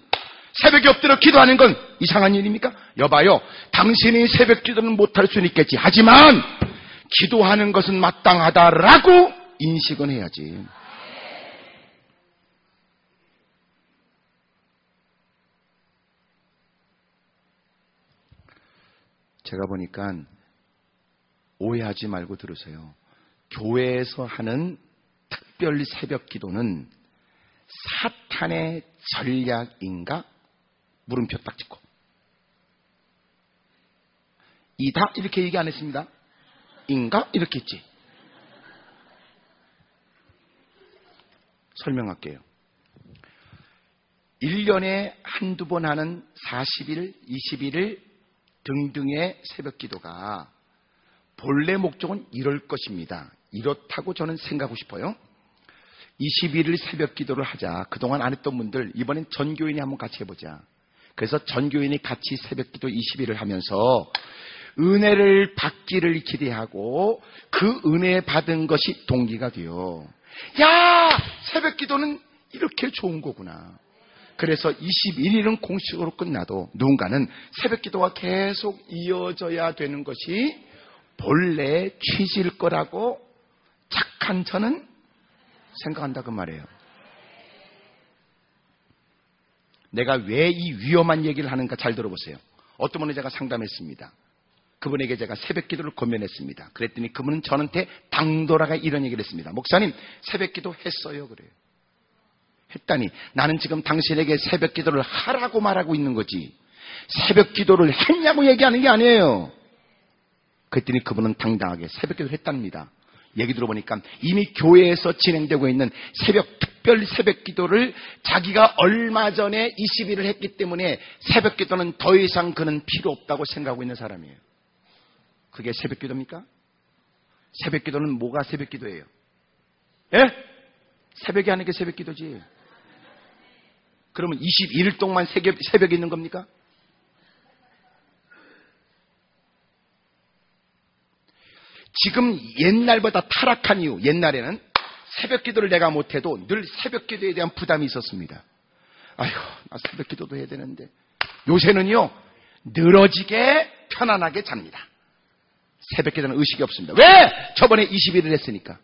새벽에 엎드려 기도하는 건 이상한 일입니까? 여봐요, 당신이 새벽 기도는 못할 수는 있겠지. 하지만 기도하는 것은 마땅하다라고 인식은 해야지. 제가 보니까 오해하지 말고 들으세요. 교회에서 하는 특별 새벽 기도는 사탄의 전략인가? 물음표 딱 찍고. 이다? 이렇게 얘기 안 했습니다. 인가? 이렇게 했지. 설명할게요. 1년에 한두 번 하는 40일, 21일 등등의 새벽 기도가 본래 목적은 이럴 것입니다. 이렇다고 저는 생각하고 싶어요. 21일 새벽 기도를 하자. 그동안 안 했던 분들 이번엔 전교인이 한번 같이 해보자. 그래서 전교인이 같이 새벽 기도 20일을 하면서 은혜를 받기를 기대하고 그 은혜 받은 것이 동기가 돼요. 야! 새벽 기도는 이렇게 좋은 거구나. 그래서 21일은 공식으로 끝나도 누군가는 새벽 기도가 계속 이어져야 되는 것이 본래 취지일 거라고 착한 저는 생각한다 그 말이에요. 내가 왜 이 위험한 얘기를 하는가 잘 들어보세요. 어떤 분에 제가 상담했습니다. 그분에게 제가 새벽 기도를 권면했습니다. 그랬더니 그분은 저한테 당돌하게 이런 얘기를 했습니다. 목사님, 새벽 기도 했어요. 그래요. 했다니 나는 지금 당신에게 새벽 기도를 하라고 말하고 있는 거지 새벽 기도를 했냐고 얘기하는 게 아니에요. 그랬더니 그분은 당당하게 새벽 기도를 했답니다. 얘기 들어보니까 이미 교회에서 진행되고 있는 특별 새벽 기도를 자기가 얼마 전에 20일을 했기 때문에 새벽 기도는 더 이상 그는 필요 없다고 생각하고 있는 사람이에요. 그게 새벽 기도입니까? 새벽 기도는 뭐가 새벽 기도예요? 예? 새벽이 하는 게 새벽 기도지. 그러면 21일 동안 새벽이 있는 겁니까? 지금 옛날보다 타락한 이유, 옛날에는 새벽 기도를 내가 못해도 늘 새벽 기도에 대한 부담이 있었습니다. 아휴, 나 새벽 기도도 해야 되는데. 요새는요, 늘어지게 편안하게 잡니다. 새벽 기도는 의식이 없습니다. 왜? 저번에 20일을 했으니까.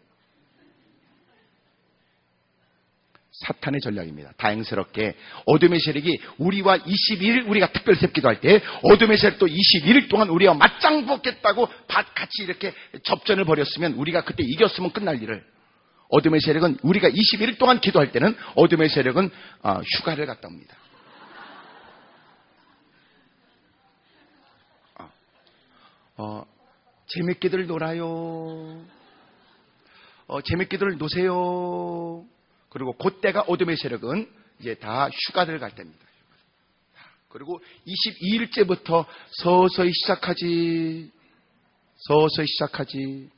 사탄의 전략입니다. 다행스럽게 어둠의 세력이 우리와 21일 우리가 특별 새벽 기도할 때 어둠의 세력도 21일 동안 우리와 맞짱 붙겠다고 같이 이렇게 접전을 벌였으면 우리가 그때 이겼으면 끝날 일을 어둠의 세력은 우리가 21일 동안 기도할 때는 어둠의 세력은 휴가를 갔다 옵니다. 재밌게들 놀아요. 재밌게들 노세요. 그리고 그때가 어둠의 세력은 이제 다 휴가들 갈 때입니다. 그리고 22일째부터 서서히 시작하지. 서서히 시작하지.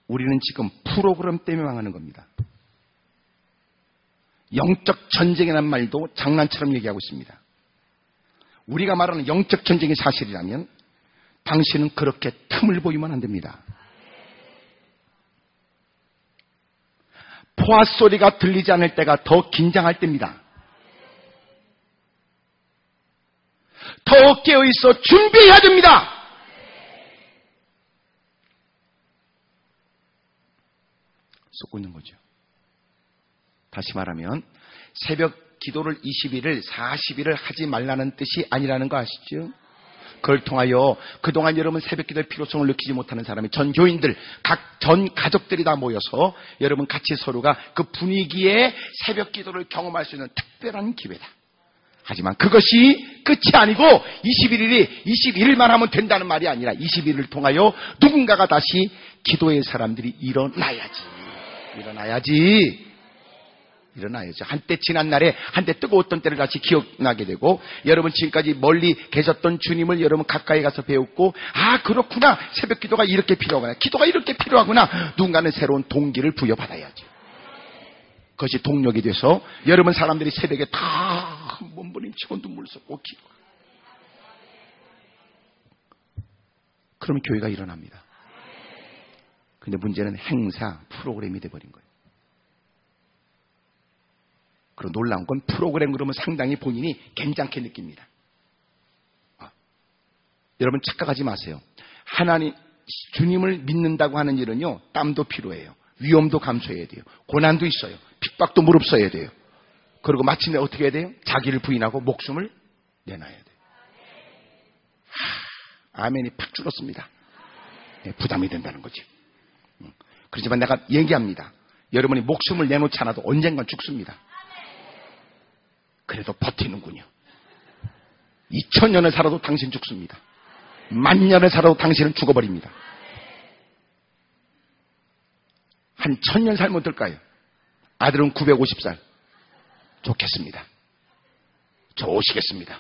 우리는 지금 프로그램 때문에 망하는 겁니다. 영적 전쟁이라는 말도 장난처럼 얘기하고 있습니다. 우리가 말하는 영적 전쟁이 사실이라면 당신은 그렇게 틈을 보이면 안 됩니다. 포화 소리가 들리지 않을 때가 더 긴장할 때입니다. 더 깨어있어 준비해야 됩니다. 쏟고 있는 거죠. 다시 말하면 새벽 기도를 20일을 40일을 하지 말라는 뜻이 아니라는 거 아시죠? 그걸 통하여 그동안 여러분 새벽 기도의 필요성을 느끼지 못하는 사람이 전 교인들, 전 가족들이 다 모여서 여러분 같이 서로가 그 분위기에 새벽 기도를 경험할 수 있는 특별한 기회다. 하지만 그것이 끝이 아니고 21일만 하면 된다는 말이 아니라 21일을 통하여 누군가가 다시 기도의 사람들이 일어나야죠. 한때 지난 날에 한때 뜨거웠던 때를 다시 기억나게 되고 여러분 지금까지 멀리 계셨던 주님을 여러분 가까이 가서 배웠고 그렇구나. 새벽 기도가 이렇게 필요하구나. 기도가 이렇게 필요하구나. 누군가는 새로운 동기를 부여받아야죠. 그것이 동력이 돼서 여러분 사람들이 새벽에 다 몸부림치고 눈물 쏟고 기도. 그러면 교회가 일어납니다. 근데 문제는 행사, 프로그램이 돼버린 거예요. 그리고 놀라운 건 프로그램 그러면 상당히 본인이 괜찮게 느낍니다. 여러분 착각하지 마세요. 하나님, 주님을 믿는다고 하는 일은요, 땀도 필요해요. 위험도 감수해야 돼요. 고난도 있어요. 핍박도 무릅써야 돼요. 그리고 마침내 어떻게 해야 돼요? 자기를 부인하고 목숨을 내놔야 돼요. 아멘이 팍 줄었습니다. 부담이 된다는 거죠. 그렇지만 내가 얘기합니다. 여러분이 목숨을 내놓지 않아도 언젠간 죽습니다. 그래도 버티는군요. 2000년을 살아도 당신 죽습니다. 10,000년을 살아도 당신은 죽어버립니다. 한 1000년 살면 어떨까요? 아들은 950살. 좋겠습니다. 좋으시겠습니다.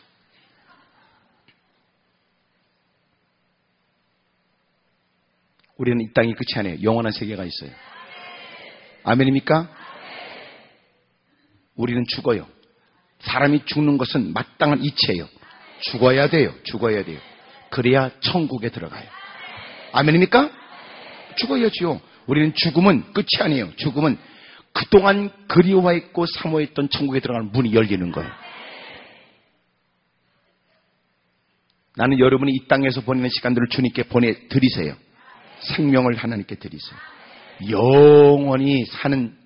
우리는 이 땅이 끝이 아니에요. 영원한 세계가 있어요. 아멘입니까? 우리는 죽어요. 사람이 죽는 것은 마땅한 이치예요. 죽어야 돼요. 죽어야 돼요. 그래야 천국에 들어가요. 아멘입니까? 죽어야지요. 우리는 죽음은 끝이 아니에요. 죽음은 그동안 그리워했고 사모했던 천국에 들어가는 문이 열리는 거예요. 나는 여러분이 이 땅에서 보내는 시간들을 주님께 보내드리세요. 생명을 하나님께 드리세요. 영원히 사는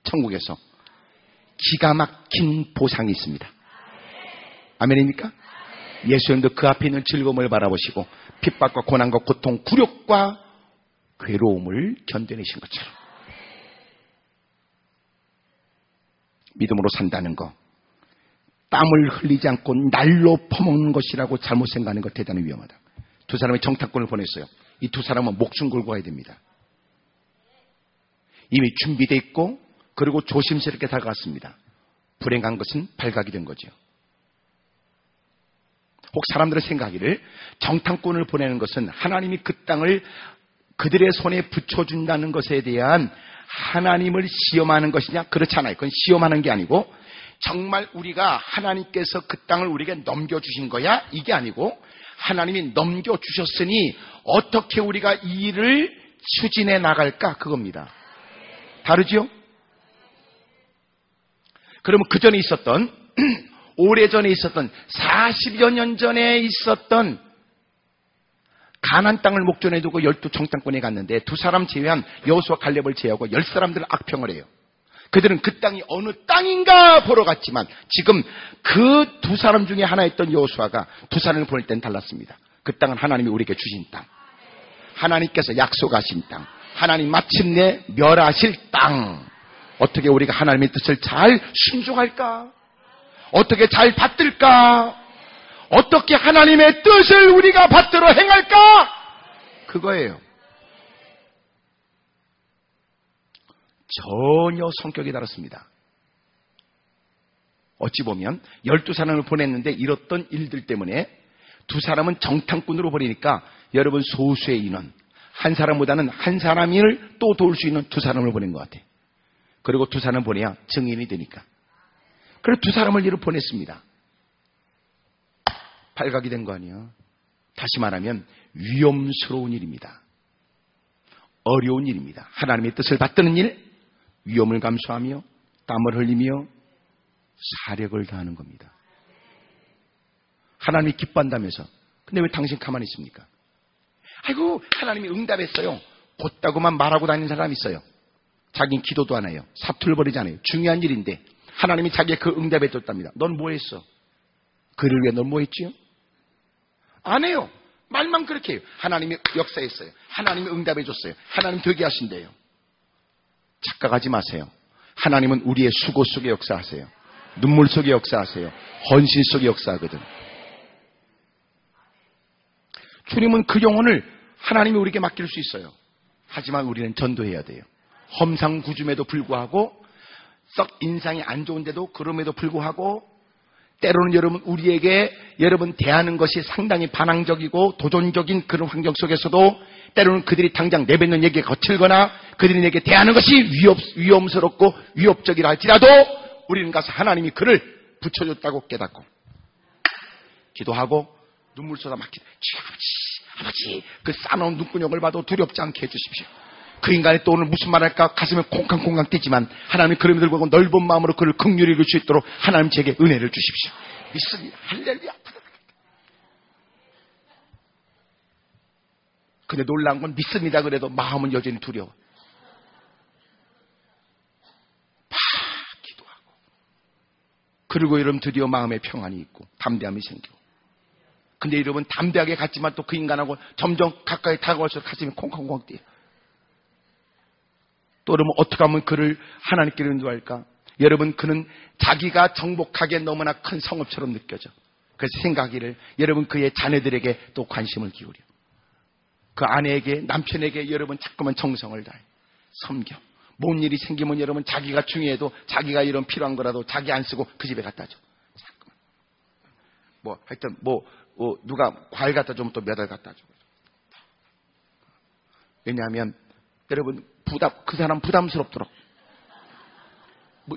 천국에서 기가 막힌 보상이 있습니다. 아멘입니까? 예수님도 그 앞에 있는 즐거움을 바라보시고 핍박과 고난과 고통, 굴욕과 괴로움을 견뎌내신 것처럼 믿음으로 산다는 거, 땀을 흘리지 않고 날로 퍼먹는 것이라고 잘못 생각하는 것 대단히 위험하다. 두 사람이 정탐꾼을 보냈어요. 이 두 사람은 목숨 걸고 가야 됩니다. 이미 준비되어 있고 그리고 조심스럽게 다가갔습니다. 불행한 것은 발각이 된 거죠. 혹 사람들의 생각이를 정탐꾼을 보내는 것은 하나님이 그 땅을 그들의 손에 붙여준다는 것에 대한 하나님을 시험하는 것이냐? 그렇지 않아요. 그건 시험하는 게 아니고 정말 우리가 하나님께서 그 땅을 우리에게 넘겨주신 거야? 이게 아니고 하나님이 넘겨주셨으니 어떻게 우리가 이 일을 추진해 나갈까? 그겁니다. 다르죠? 그러면 그 전에 있었던 오래전에 있었던 40여 년 전에 있었던 가나안 땅을 목전에 두고 12 정탐꾼이 갔는데 두 사람 제외한 여호수아 갈렙을 제외하고 10사람들은 악평을 해요. 그들은 그 땅이 어느 땅인가 보러 갔지만 지금 그 두 사람 중에 하나였던 여호수아가 두 사람을 보낼 땐 달랐습니다. 그 땅은 하나님이 우리에게 주신 땅, 하나님께서 약속하신 땅, 하나님 마침내 멸하실 땅. 어떻게 우리가 하나님의 뜻을 잘 순종할까? 어떻게 잘 받들까? 어떻게 하나님의 뜻을 우리가 받들어 행할까? 그거예요. 전혀 성격이 다릅니다. 어찌 보면 12사람을 보냈는데 이렇던 일들 때문에 두 사람은 정탐꾼으로 보내니까 여러분 소수의 인원, 한 사람보다는 한 사람을 또 도울 수 있는 두 사람을 보낸 것 같아요. 그리고 두 사람을 보내야 증인이 되니까. 그래서 두 사람을 이로 보냈습니다. 발각이 된 거 아니에요. 다시 말하면 위험스러운 일입니다. 어려운 일입니다. 하나님의 뜻을 받드는 일, 위험을 감수하며 땀을 흘리며 사력을 다하는 겁니다. 하나님이 기뻐한다면서. 근데 왜 당신 가만히 있습니까? 아이고 하나님이 응답했어요. 곧다고만 말하고 다니는 사람이 있어요. 자기는 기도도 안 해요. 사투를 벌이지 않아요. 중요한 일인데 하나님이 자기의 그 응답에 뒀답니다. 넌 뭐 했어? 그를 위해 넌 뭐 했지요? 안 해요. 말만 그렇게 해요. 하나님이 역사했어요. 하나님이 응답해 줬어요. 하나님 되게 하신대요. 착각하지 마세요. 하나님은 우리의 수고 속에 역사하세요. 눈물 속에 역사하세요. 헌신 속에 역사하거든. 주님은 그 영혼을 하나님이 우리에게 맡길 수 있어요. 하지만 우리는 전도해야 돼요. 험상궂음에도 불구하고 썩 인상이 안 좋은데도 그럼에도 불구하고 때로는 여러분 대하는 것이 상당히 반항적이고 도전적인 그런 환경 속에서도 때로는 그들이 당장 내뱉는 얘기에 거칠거나 그들이 내게 대하는 것이 위험스럽고 위협적이라 할지라도 우리는 가서 하나님이 그를 붙여줬다고 깨닫고 기도하고 눈물 쏟아 막히다. 아버지 그 싸놓은 눈구녕을 봐도 두렵지 않게 해주십시오. 그 인간이 또 오늘 무슨 말할까 가슴에 콩캉콩캉 뛰지만 하나님이 그럼에도 불구하고 넓은 마음으로 그를 긍휼히 여길 수 있도록 하나님 제게 은혜를 주십시오. 믿습니다. 할렐루야. 근데 놀라운 건 믿습니다 그래도 마음은 여전히 두려워. 막 기도하고 그리고 여러분 드디어 마음에 평안이 있고 담대함이 생기고. 근데 여러분 담대하게 갔지만 또 그 인간하고 점점 가까이 다가갈수록 가슴이 콩콩콩 뛰어요. 또 그러면 어떻게 하면 그를 하나님께로 인도할까? 여러분, 그는 자기가 정복하기에 너무나 큰 성읍처럼 느껴져. 그래서 생각이를 여러분 그의 자녀들에게 또 관심을 기울여. 그 아내에게, 남편에게 여러분 자꾸만 정성을 다해 섬겨. 뭔 일이 생기면 여러분 자기가 중요해도 자기가 이런 필요한 거라도 자기 안 쓰고 그 집에 갖다 줘. 자꾸만. 하여튼 누가 과일 갖다 주면 또 몇 알 갖다 줘. 왜냐하면 여러분 그 사람 부담스럽도록.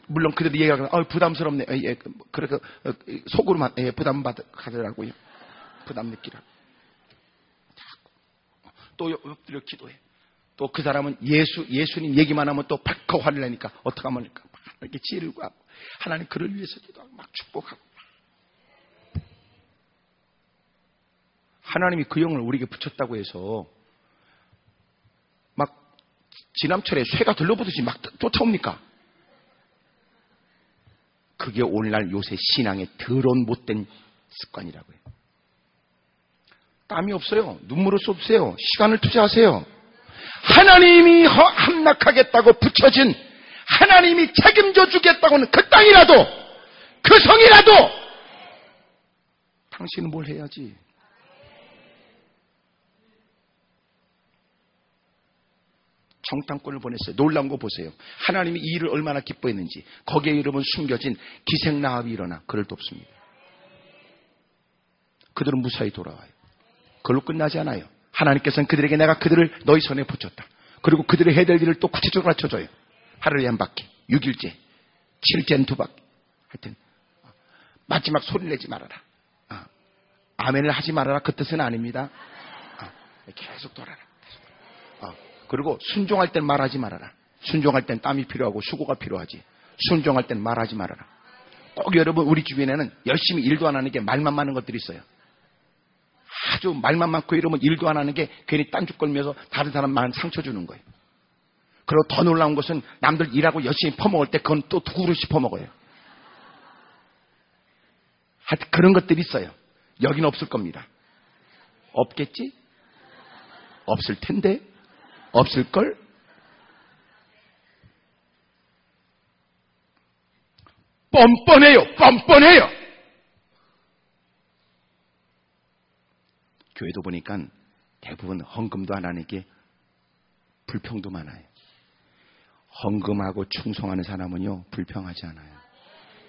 물론 그래도 얘기하면 부담스럽네. 예, 그래서 속으로만 부담 가더라고요. 부담 느끼라고. 또 엎드려 기도해. 또 그 사람은 예수님 얘기만 하면 또 팍 화를 내니까 어떻게 하면 할까? 이렇게 지혜를 구하고 하나님 그를 위해서 기도하고 막 축복하고. 하나님이 그 영을 우리에게 붙였다고 해서 막 지남철에 쇠가 들러붙듯이 막 쫓아옵니까? 그게 오늘날 요새 신앙의 더러운 못된 습관이라고요. 땀이 없어요. 눈물을 쏟으세요. 시간을 투자하세요. 하나님이 함락하겠다고 붙여진 하나님이 책임져 주겠다고는 그 땅이라도 그 성이라도 당신은 뭘 해야지. 정탐꾼을 보냈어요. 놀라운 거 보세요. 하나님이 이 일을 얼마나 기뻐했는지. 거기에 여러분 숨겨진 기생나합이 일어나 그를 돕습니다. 그들은 무사히 돌아와요. 그걸로 끝나지 않아요. 하나님께서는 그들에게 내가 그들을 너희 손에 붙였다. 그리고 그들의 해야 될 일을 또 구체적으로 가르쳐줘요. 하루에 한 바퀴, 6일째, 7일째는 2바퀴. 하여튼 마지막 소리를 내지 말아라. 아멘을 하지 말아라. 그 뜻은 아닙니다. 계속 돌아라. 그리고 순종할 땐 말하지 말아라. 순종할 땐 땀이 필요하고 수고가 필요하지. 순종할 땐 말하지 말아라. 꼭 여러분 우리 주변에는 열심히 일도 안 하는 게 말만 많은 것들이 있어요. 아주 말만 많고 이러면 일도 안 하는 게 괜히 딴죽 걸면서 다른 사람만 상처 주는 거예요. 그리고 더 놀라운 것은 남들 일하고 열심히 퍼먹을 때 그건 또 두 그릇씩 퍼먹어요. 하여튼 그런 것들이 있어요. 여기는 없을 겁니다. 없겠지? 없을 텐데? 없을걸? 뻔뻔해요. 교회도 보니까 대부분 헌금도 안 하는 게 불평도 많아요. 헌금하고 충성하는 사람은요 불평하지 않아요.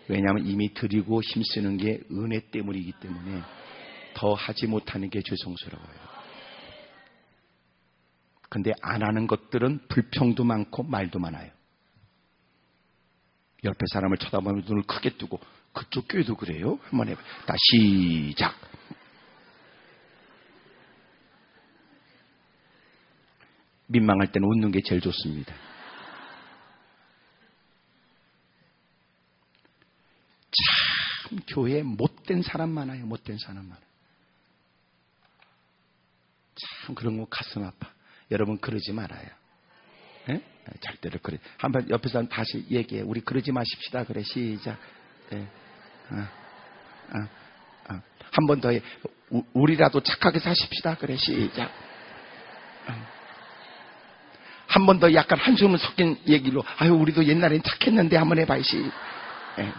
왜냐하면 이미 드리고 힘쓰는 게 은혜 때문이기 때문에 더 하지 못하는 게 죄송스러워요. 근데 안 하는 것들은 불평도 많고 말도 많아요. 옆에 사람을 쳐다보면 눈을 크게 뜨고 그쪽 교회도 그래요? 한번 해봐요. 다 시작. 민망할 때는 웃는 게 제일 좋습니다. 참 교회에 못된 사람 많아요. 못된 사람 많아요. 참 그런 거 가슴 아파. 여러분 그러지 말아요. 네? 절대로 그래. 한번 옆에서 다시 얘기해. 우리 그러지 마십시다. 그래 시작. 네. 한 번 더 해. 우리라도 착하게 사십시다. 그래 시작. 한 번 더 약간 한숨을 섞인 얘기로 아유 우리도 옛날엔 착했는데 한번 해봐요. 네.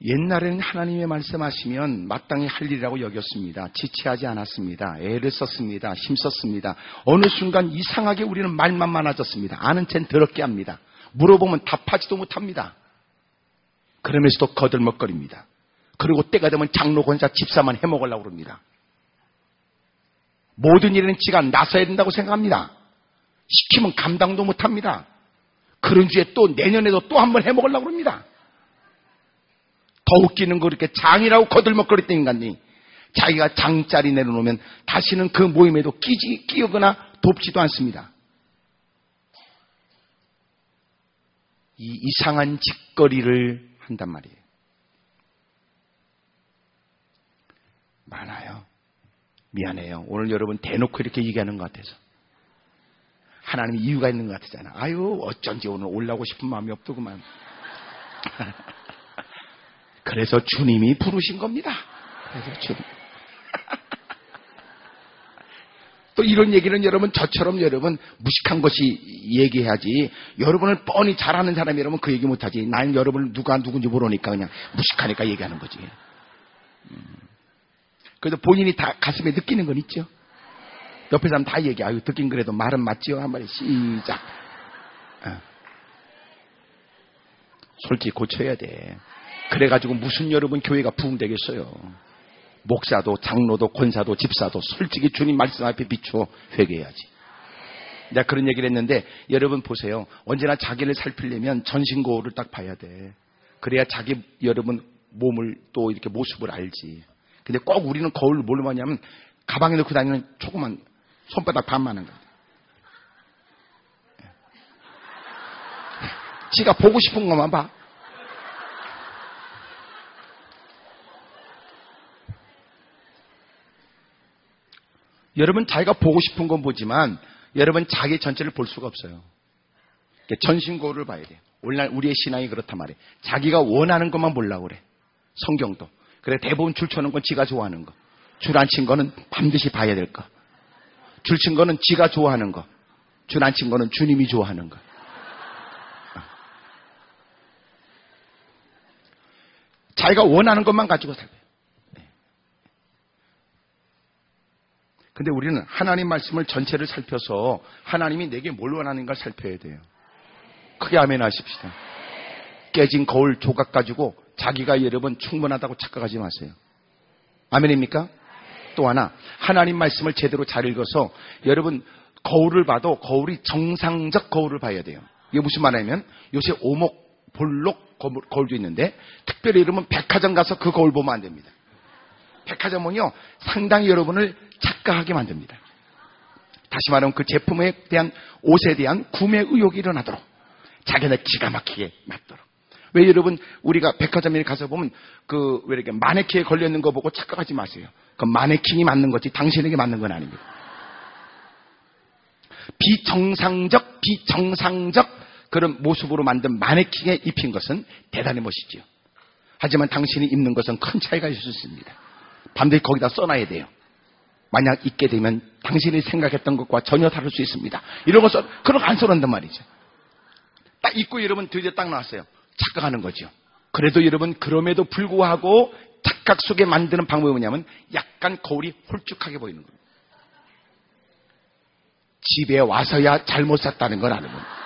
옛날에는 하나님의 말씀하시면 마땅히 할 일이라고 여겼습니다. 지체하지 않았습니다. 애를 썼습니다. 힘썼습니다. 어느 순간 이상하게 우리는 말만 많아졌습니다. 아는 쟨 더럽게 합니다. 물어보면 답하지도 못합니다. 그러면서도 거들먹거립니다. 그리고 때가 되면 장로 권사 집사만 해먹으려고 그럽니다. 모든 일에는 지가 나서야 된다고 생각합니다. 시키면 감당도 못합니다. 그런 주에 또 내년에도 또 한 번 해먹으려고 그럽니다. 더 웃기는 거 이렇게 장이라고 거들먹거렸던 인간이 자기가 장짜리 내려놓으면 다시는 그 모임에도 끼거나 돕지도 않습니다. 이 이상한 짓거리를 한단 말이에요. 많아요. 미안해요. 오늘 여러분 대놓고 이렇게 얘기하는 것 같아서. 하나님이 이유가 있는 것 같잖아. 아유 어쩐지 오늘 올라오고 싶은 마음이 없더구만. 그래서 주님이 부르신 겁니다. 그래서 주님. 또 이런 얘기는 여러분 저처럼 여러분 무식한 것이 얘기해야지. 여러분을 뻔히 잘하는 사람이 여러분 그 얘기 못하지. 나는 여러분을 누가 누군지 모르니까 그냥 무식하니까 얘기하는 거지. 그래도 본인이 다 가슴에 느끼는 건 있죠. 옆에 사람 다 얘기해. 아유 듣긴 그래도 말은 맞지요. 한 마디 시작. 솔직히 고쳐야 돼. 그래가지고 무슨 여러분 교회가 부흥되겠어요. 목사도 장로도 권사도 집사도 솔직히 주님 말씀 앞에 비추어 회개해야지. 내가 그런 얘기를 했는데 여러분 보세요. 언제나 자기를 살피려면 전신거울을 딱 봐야 돼. 그래야 자기 여러분 몸을 또 이렇게 모습을 알지. 근데 꼭 우리는 거울을 뭘로 보냐면 가방에 넣고 다니는 조그만 손바닥 반만한 거. 지가 보고 싶은 것만 봐. 여러분 자기가 보고 싶은 건 보지만 여러분 자기 전체를 볼 수가 없어요. 전신거울을 봐야 돼요. 오늘날 우리의 신앙이 그렇단 말이에요. 자기가 원하는 것만 보려고 그래. 성경도. 그래 대부분 줄쳐놓은 건 지가 좋아하는 거. 줄 안 친 거는 반드시 봐야 될 거. 줄 친 거는 지가 좋아하는 거. 줄 안 친 거는 주님이 좋아하는 거. 자기가 원하는 것만 가지고 살아요. 근데 우리는 하나님 말씀을 전체를 살펴서 하나님이 내게 뭘 원하는가 살펴야 돼요. 크게 아멘 하십시다. 깨진 거울 조각 가지고 자기가 여러분 충분하다고 착각하지 마세요. 아멘입니까? 또 하나, 하나님 말씀을 제대로 잘 읽어서 여러분 거울을 봐도 거울이 정상적 거울을 봐야 돼요. 이게 무슨 말이냐면 요새 오목, 볼록 거울도 있는데 특별히 여러분 백화점 가서 그 거울 보면 안 됩니다. 백화점은요 상당히 여러분을 착각하게 만듭니다. 다시 말하면 그 제품에 대한 옷에 대한 구매 의욕이 일어나도록 자기네 기가 막히게 맞도록. 왜 여러분 우리가 백화점에 가서 보면 그 왜 이렇게 마네킹에 걸려있는 거 보고 착각하지 마세요. 그 마네킹이 맞는 거지 당신에게 맞는 건 아닙니다. 비정상적 그런 모습으로 만든 마네킹에 입힌 것은 대단히 멋있죠. 하지만 당신이 입는 것은 큰 차이가 있을 수 있습니다. 반드시 거기다 써놔야 돼요. 만약 입게 되면 당신이 생각했던 것과 전혀 다를 수 있습니다. 이런 거 그런 거 안 써놓는단 말이죠. 딱 입고 여러분 드디어 딱 나왔어요. 착각하는 거죠. 그래도 여러분 그럼에도 불구하고 착각 속에 만드는 방법이 뭐냐면 약간 거울이 홀쭉하게 보이는 거예요. 집에 와서야 잘못 샀다는 걸 아는 거예요.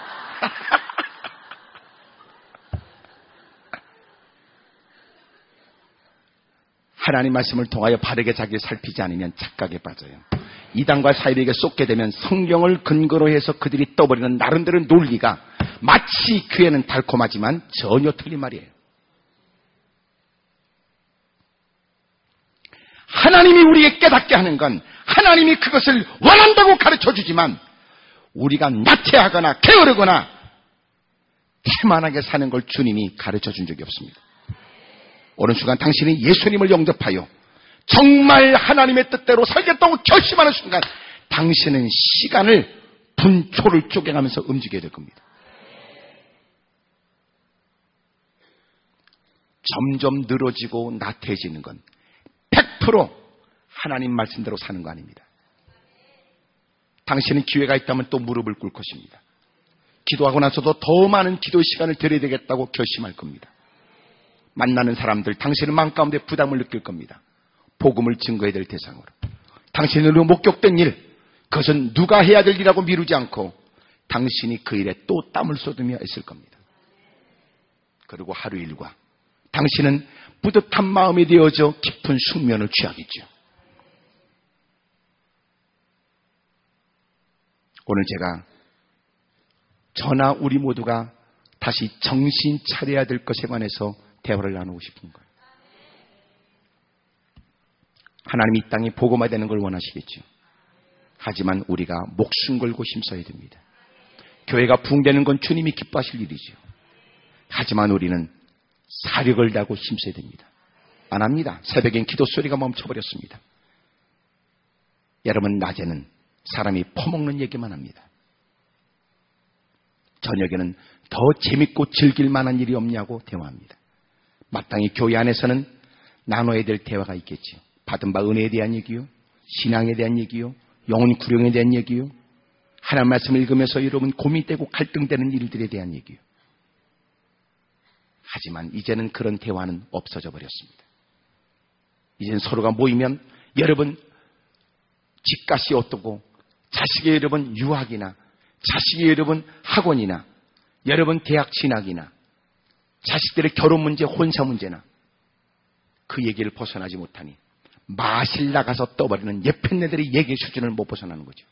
하나님 말씀을 통하여 바르게 자기를 살피지 않으면 착각에 빠져요. 이단과 사이비에게 쏟게 되면 성경을 근거로 해서 그들이 떠버리는 나름대로 논리가 마치 귀에는 달콤하지만 전혀 틀린 말이에요. 하나님이 우리에게 깨닫게 하는 건 하나님이 그것을 원한다고 가르쳐주지만 우리가 나태하거나 게으르거나 태만하게 사는 걸 주님이 가르쳐준 적이 없습니다. 오늘 순간 당신이 예수님을 영접하여 정말 하나님의 뜻대로 살겠다고 결심하는 순간 당신은 시간을 분초를 쪼개가면서 움직여야 될 겁니다. 점점 늘어지고 나태해지는 건 100% 하나님 말씀대로 사는 거 아닙니다. 당신은 기회가 있다면 또 무릎을 꿇을 것입니다. 기도하고 나서도 더 많은 기도 시간을 드려야 되겠다고 결심할 겁니다. 만나는 사람들 당신의 마음 가운데 부담을 느낄 겁니다. 복음을 증거해야 될 대상으로. 당신으로 목격된 일, 그것은 누가 해야 될 일이라고 미루지 않고 당신이 그 일에 또 땀을 쏟으며 있을 겁니다. 그리고 하루 일과 당신은 뿌듯한 마음이 되어져 깊은 숙면을 취하겠죠. 오늘 제가 저나 우리 모두가 다시 정신 차려야 될 것에 관해서 대화를 나누고 싶은 거예요. 하나님이 이 땅에 복음화되는 걸 원하시겠죠. 하지만 우리가 목숨 걸고 힘써야 됩니다. 교회가 부흥되는 건 주님이 기뻐하실 일이죠. 하지만 우리는 사력을 다하고 힘써야 됩니다. 안 합니다. 새벽엔 기도 소리가 멈춰버렸습니다. 여러분 낮에는 사람이 퍼먹는 얘기만 합니다. 저녁에는 더 재밌고 즐길 만한 일이 없냐고 대화합니다. 마땅히 교회 안에서는 나눠야 될 대화가 있겠죠. 받은 바 은혜에 대한 얘기요, 신앙에 대한 얘기요, 영혼 구령에 대한 얘기요. 하나님 말씀을 읽으면서 여러분 고민되고 갈등되는 일들에 대한 얘기요. 하지만 이제는 그런 대화는 없어져 버렸습니다. 이제는 서로가 모이면 여러분 집값이 어떻고, 자식의 여러분 유학이나, 자식의 여러분 학원이나, 여러분 대학 진학이나, 자식들의 결혼 문제, 혼사 문제나 그 얘기를 벗어나지 못하니 마실 나가서 떠버리는 예편네들의 얘기 수준을 못 벗어나는 거죠.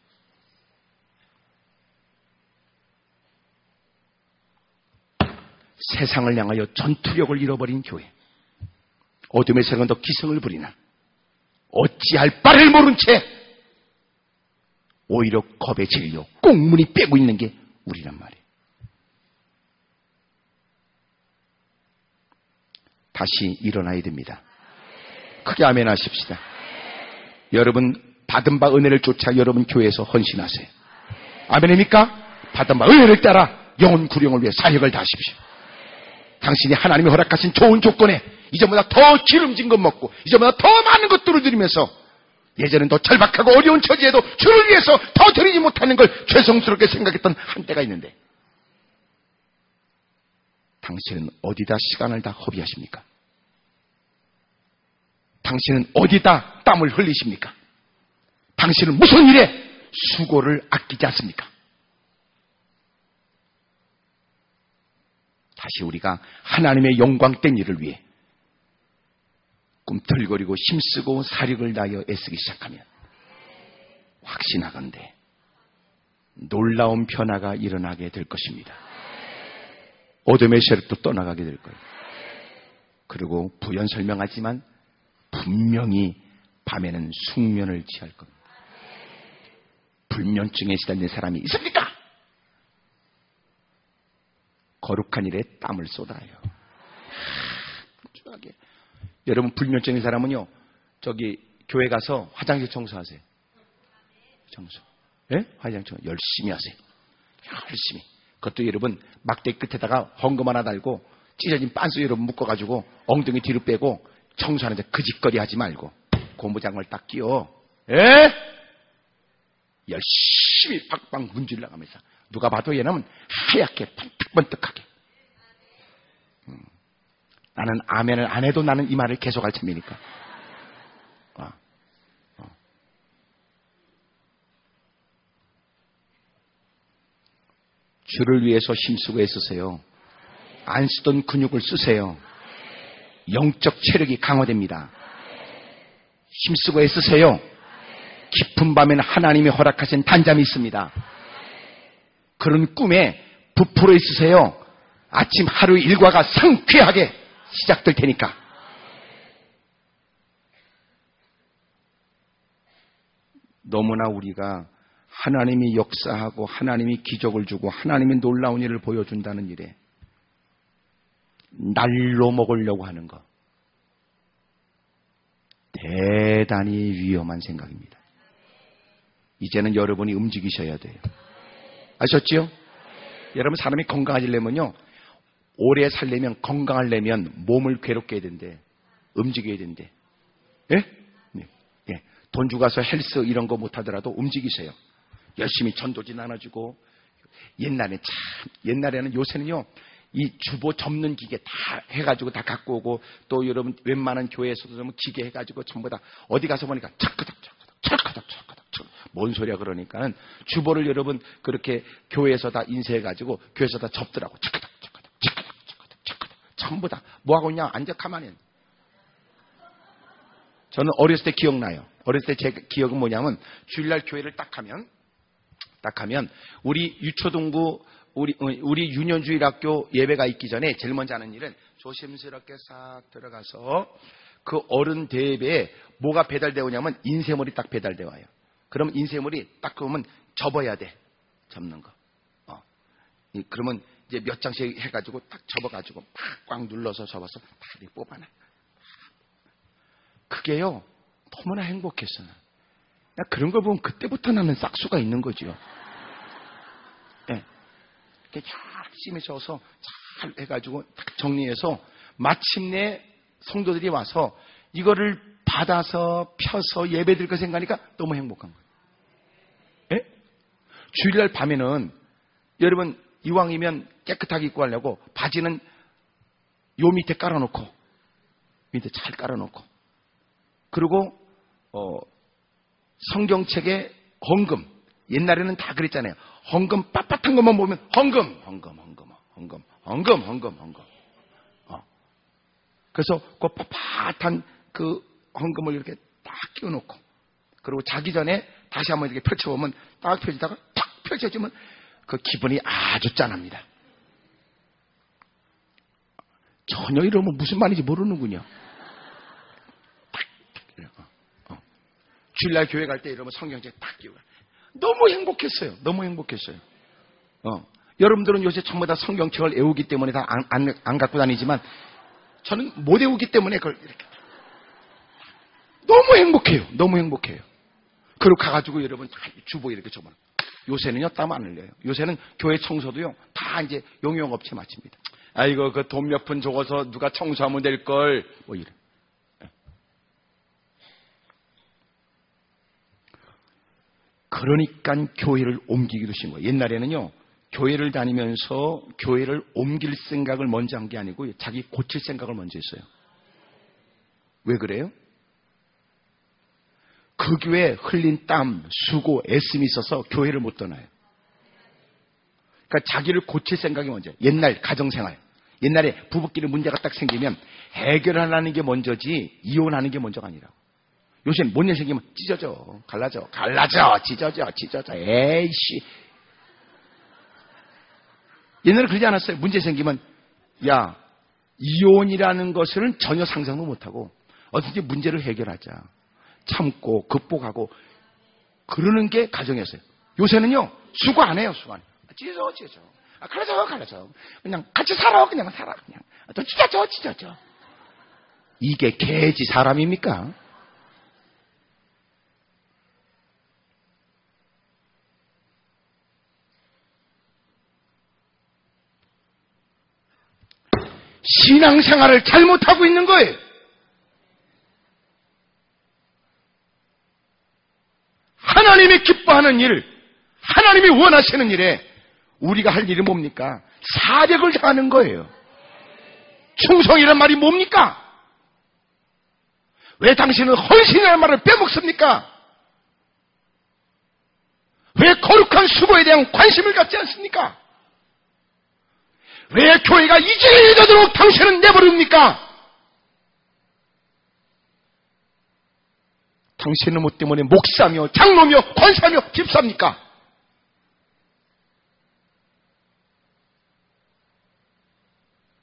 세상을 향하여 전투력을 잃어버린 교회, 어둠의 세력은 더 기승을 부리나 어찌할 바를 모른 채 오히려 겁에 질려 꽁무니 빼고 있는 게 우리란 말이에요. 다시 일어나야 됩니다. 크게 아멘 하십시다. 여러분 받은 바 은혜를 쫓아 여러분 교회에서 헌신하세요. 아멘입니까? 받은 바 은혜를 따라 영혼 구령을 위해 사역을 다하십시오. 당신이 하나님이 허락하신 좋은 조건에 이전보다 더 기름진 것 먹고 이전보다 더 많은 것들을 드리면서 예전엔 더 절박하고 어려운 처지에도 주를 위해서 더 드리지 못하는 걸 죄송스럽게 생각했던 한때가 있는데, 당신은 어디다 시간을 다 허비하십니까? 당신은 어디다 땀을 흘리십니까? 당신은 무슨 일에 수고를 아끼지 않습니까? 다시 우리가 하나님의 영광된 일을 위해 꿈틀거리고 힘쓰고 사력을 다하여 애쓰기 시작하면 확신하건대 놀라운 변화가 일어나게 될 것입니다. 어둠의 세력도 떠나가게 될 거예요. 그리고 부연 설명하지만 분명히 밤에는 숙면을 취할 겁니다. 불면증에 시달린 사람이 있습니까? 거룩한 일에 땀을 쏟아요. 끔찍하게. 여러분 불면증인 사람은요, 저기 교회 가서 화장실 청소하세요. 청소. 예? 화장실 청소 열심히 하세요. 열심히. 그것도 여러분 막대 끝에다가 헌금 하나 달고 찢어진 빤스 여러분 묶어가지고 엉덩이 뒤로 빼고 청소하는데 그짓거리 하지 말고 고무장을 딱 끼워. 예? 열심히 팍팍 문질러 가면서 누가 봐도 얘는 하얗게 번뜩번뜩하게. 나는 아멘을 안 해도 나는 이 말을 계속할 참이니까. 주를 위해서 힘쓰고 애쓰세요. 안 쓰던 근육을 쓰세요. 영적 체력이 강화됩니다. 힘쓰고 애쓰세요. 깊은 밤에는 하나님이 허락하신 단잠이 있습니다. 그런 꿈에 부풀어 있으세요. 아침 하루 일과가 상쾌하게 시작될 테니까. 너무나 우리가 하나님이 역사하고 하나님이 기적을 주고 하나님이 놀라운 일을 보여준다는 일에 날로 먹으려고 하는 것, 대단히 위험한 생각입니다. 이제는 여러분이 움직이셔야 돼요. 아셨죠? 여러분 사람이 건강해지려면요, 오래 살려면, 건강하려면 몸을 괴롭게 해야 된대. 움직여야 된대. 예? 네. 예. 돈 주고 가서 헬스 이런 거 못하더라도 움직이세요. 열심히 전도지 나눠주고. 옛날에는 요새는요, 이 주보 접는 기계 다 해가지고 다 갖고 오고, 또 여러분 웬만한 교회에서도 좀 기계 해가지고 전부 다 어디 가서 보니까 찰커덕 뭔 소리야 그러니까는 주보를 여러분 그렇게 교회에서 다 인쇄해가지고 교회에서 다 접더라고. 찰커덕 전부 다 뭐하고 있냐, 앉아 가만히. 저는 어렸을 때 기억나요. 어렸을 때 제 기억은 뭐냐면 주일날 교회를 딱 하면 우리 유초동구 우리 유년주일학교 예배가 있기 전에 제일 먼저 하는 일은 조심스럽게 싹 들어가서 그 어른 대회에 뭐가 배달되어 오냐면 인쇄물이 딱 배달되어 와요. 그러면 인쇄물이 딱 그러면 접어야 돼. 접는 거. 그러면 이제 몇 장씩 해가지고 딱 접어가지고 꽉 눌러서 접어서 다 이렇게 뽑아놔. 그게요, 너무나 행복했어요. 그런 걸 보면 그때부터 나는 싹수가 있는 거죠. 네. 이렇게 열심히 져서 잘 해가지고 딱 정리해서 마침내 성도들이 와서 이거를 받아서 펴서 예배 드릴 거 생각하니까 너무 행복한 거예요. 주일날 밤에는 여러분 이왕이면 깨끗하게 입고 가려고 바지는 요 밑에 깔아놓고, 밑에 잘 깔아놓고, 그리고 성경책에 헌금, 옛날에는 다 그랬잖아요. 헌금 빳빳한 것만 보면 헌금. 그래서 그 빳빳한 그 헌금을 이렇게 딱 끼워놓고, 그리고 자기 전에 다시 한번 이렇게 펼쳐보면, 딱 펼치다가 탁 펼쳐지면 그 기분이 아주 짠합니다. 전혀 이러면 무슨 말인지 모르는군요. 주일날 교회 갈 때 이러면 성경책 딱 끼우고 너무 행복했어요. 너무 행복했어요. 여러분들은 요새 전부 다 성경책을 외우기 때문에 다 안 갖고 다니지만 저는 못 외우기 때문에 그걸 이렇게 너무 행복해요. 너무 행복해요. 그리고 가가지고 여러분 주보 이렇게 줘봐. 요새는요 땀 안 흘려요. 요새는 교회 청소도요 다 이제 용역업체 마칩니다. 아이고 그 돈 몇 푼 적어서 누가 청소하면 될 걸 뭐 이래. 그러니까 교회를 옮기기도 쉬운 거예요. 옛날에는요 교회를 다니면서 교회를 옮길 생각을 먼저 한 게 아니고 자기 고칠 생각을 먼저 했어요. 왜 그래요? 그 교회에 흘린 땀, 수고, 애씀이 있어서 교회를 못 떠나요. 그러니까 자기를 고칠 생각이 먼저. 옛날 가정생활, 옛날에 부부끼리 문제가 딱 생기면 해결하는 게 먼저지 이혼하는 게 먼저가 아니라고. 요새는 뭔 일 생기면 찢어져, 갈라져, 찢어져. 에이씨. 옛날에 그러지 않았어요. 문제 생기면 야, 이혼이라는 것을 전혀 상상도 못하고 어떻게 문제를 해결하자. 참고 극복하고 그러는 게 가정이었어요. 요새는요 수고 안 해요. 수고 안 해요. 찢어져. 갈라져. 그냥 같이 살아. 그냥 또 찢어져. 이게 개지 사람입니까? 신앙생활을 잘못하고 있는 거예요. 하나님이 기뻐하는 일, 하나님이 원하시는 일에 우리가 할 일이 뭡니까? 사력을 다하는 거예요. 충성이란 말이 뭡니까? 왜 당신은 헌신이라는 말을 빼먹습니까? 왜 거룩한 수고에 대한 관심을 갖지 않습니까? 왜 교회가 이제되도록 당신은 내버립니까? 당신은 뭐 때문에 목사며 장로며 권사며 집사입니까?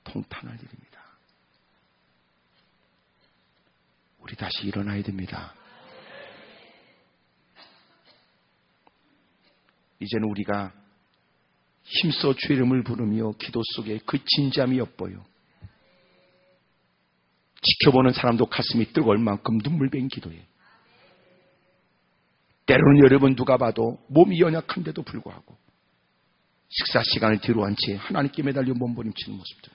통탄할 일입니다. 우리 다시 일어나야 됩니다. 이제는 우리가 힘써 주 이름을 부르며 기도 속에 그 진지함이 엿보여 지켜보는 사람도 가슴이 뜨거울 만큼 눈물뱅이 기도해. 때로는 여러분 누가 봐도 몸이 연약한데도 불구하고 식사 시간을 뒤로 한 채 하나님께 매달려 몸부림치는 모습들.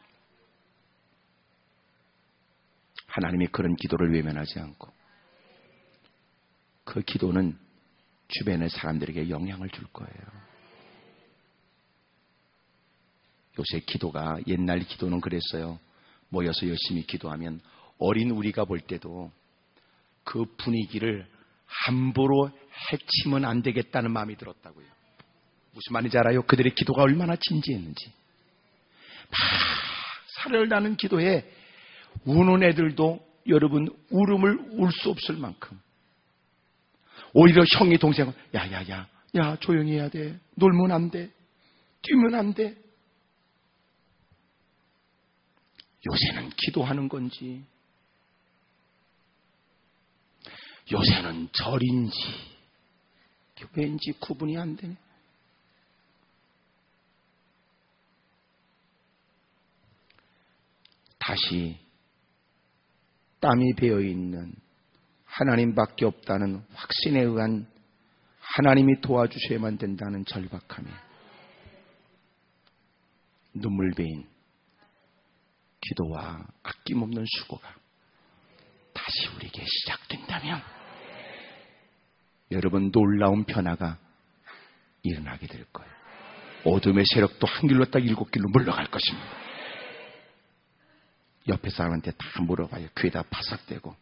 하나님이 그런 기도를 외면하지 않고 그 기도는 주변의 사람들에게 영향을 줄 거예요. 요새 기도가 옛날 기도는 그랬어요. 모여서 열심히 기도하면 어린 우리가 볼 때도 그 분위기를 함부로 해치면 안 되겠다는 마음이 들었다고요. 무슨 말인지 알아요? 그들의 기도가 얼마나 진지했는지. 막 살을 나는 기도에 우는 애들도 여러분 울음을 울 수 없을 만큼 오히려 형이 동생은 야 조용히 해야 돼. 놀면 안 돼. 뛰면 안 돼. 요새는 기도하는 건지 요새는 절인지 교회인지 구분이 안 되네. 다시 땀이 배어있는 하나님밖에 없다는 확신에 의한 하나님이 도와주셔야만 된다는 절박함에 눈물 베인 기도와 아낌없는 수고가 다시 우리에게 시작된다면 여러분 놀라운 변화가 일어나게 될 거예요. 어둠의 세력도 한 길로 딱 7길로 물러갈 것입니다. 옆에 사람한테 다 물어봐요. 귀에다 바삭 대고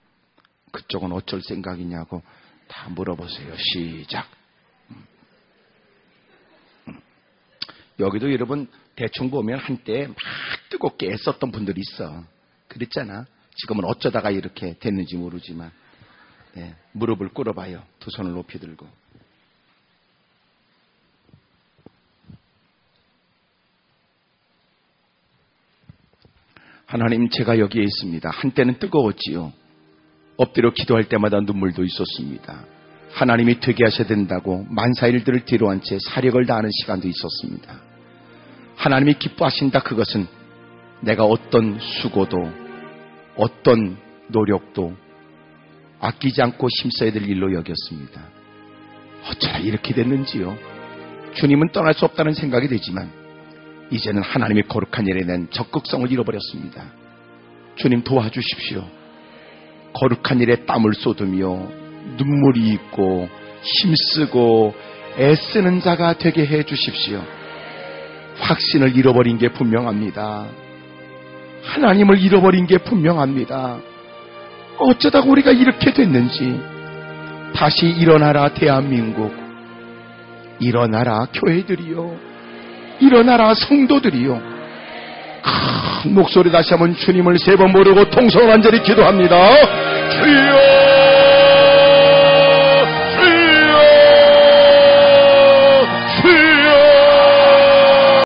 그쪽은 어쩔 생각이냐고 다 물어보세요. 시작. 여기도 여러분 대충 보면 한때 막 뜨겁게 애썼던 분들이 있어. 그랬잖아. 지금은 어쩌다가 이렇게 됐는지 모르지만 네, 무릎을 꿇어봐요. 두 손을 높이 들고. 하나님, 제가 여기에 있습니다. 한때는 뜨거웠지요. 엎드려 기도할 때마다 눈물도 있었습니다. 하나님이 되게 하셔야 된다고 만사일들을 뒤로한 채 사력을 다하는 시간도 있었습니다. 하나님이 기뻐하신다, 그것은 내가 어떤 수고도 어떤 노력도 아끼지 않고 힘써야 될 일로 여겼습니다. 어쩌다 이렇게 됐는지요. 주님은 떠날 수 없다는 생각이 되지만 이제는 하나님의 거룩한 일에 대한 적극성을 잃어버렸습니다. 주님 도와주십시오. 거룩한 일에 땀을 쏟으며 눈물이 있고 힘쓰고 애쓰는 자가 되게 해주십시오. 확신을 잃어버린 게 분명합니다. 하나님을 잃어버린 게 분명합니다. 어쩌다가 우리가 이렇게 됐는지. 다시 일어나라 대한민국, 일어나라 교회들이요, 일어나라 성도들이요. 큰 목소리 다시 한번 주님을 3번 부르고 통성을 완전히 기도합니다. 주여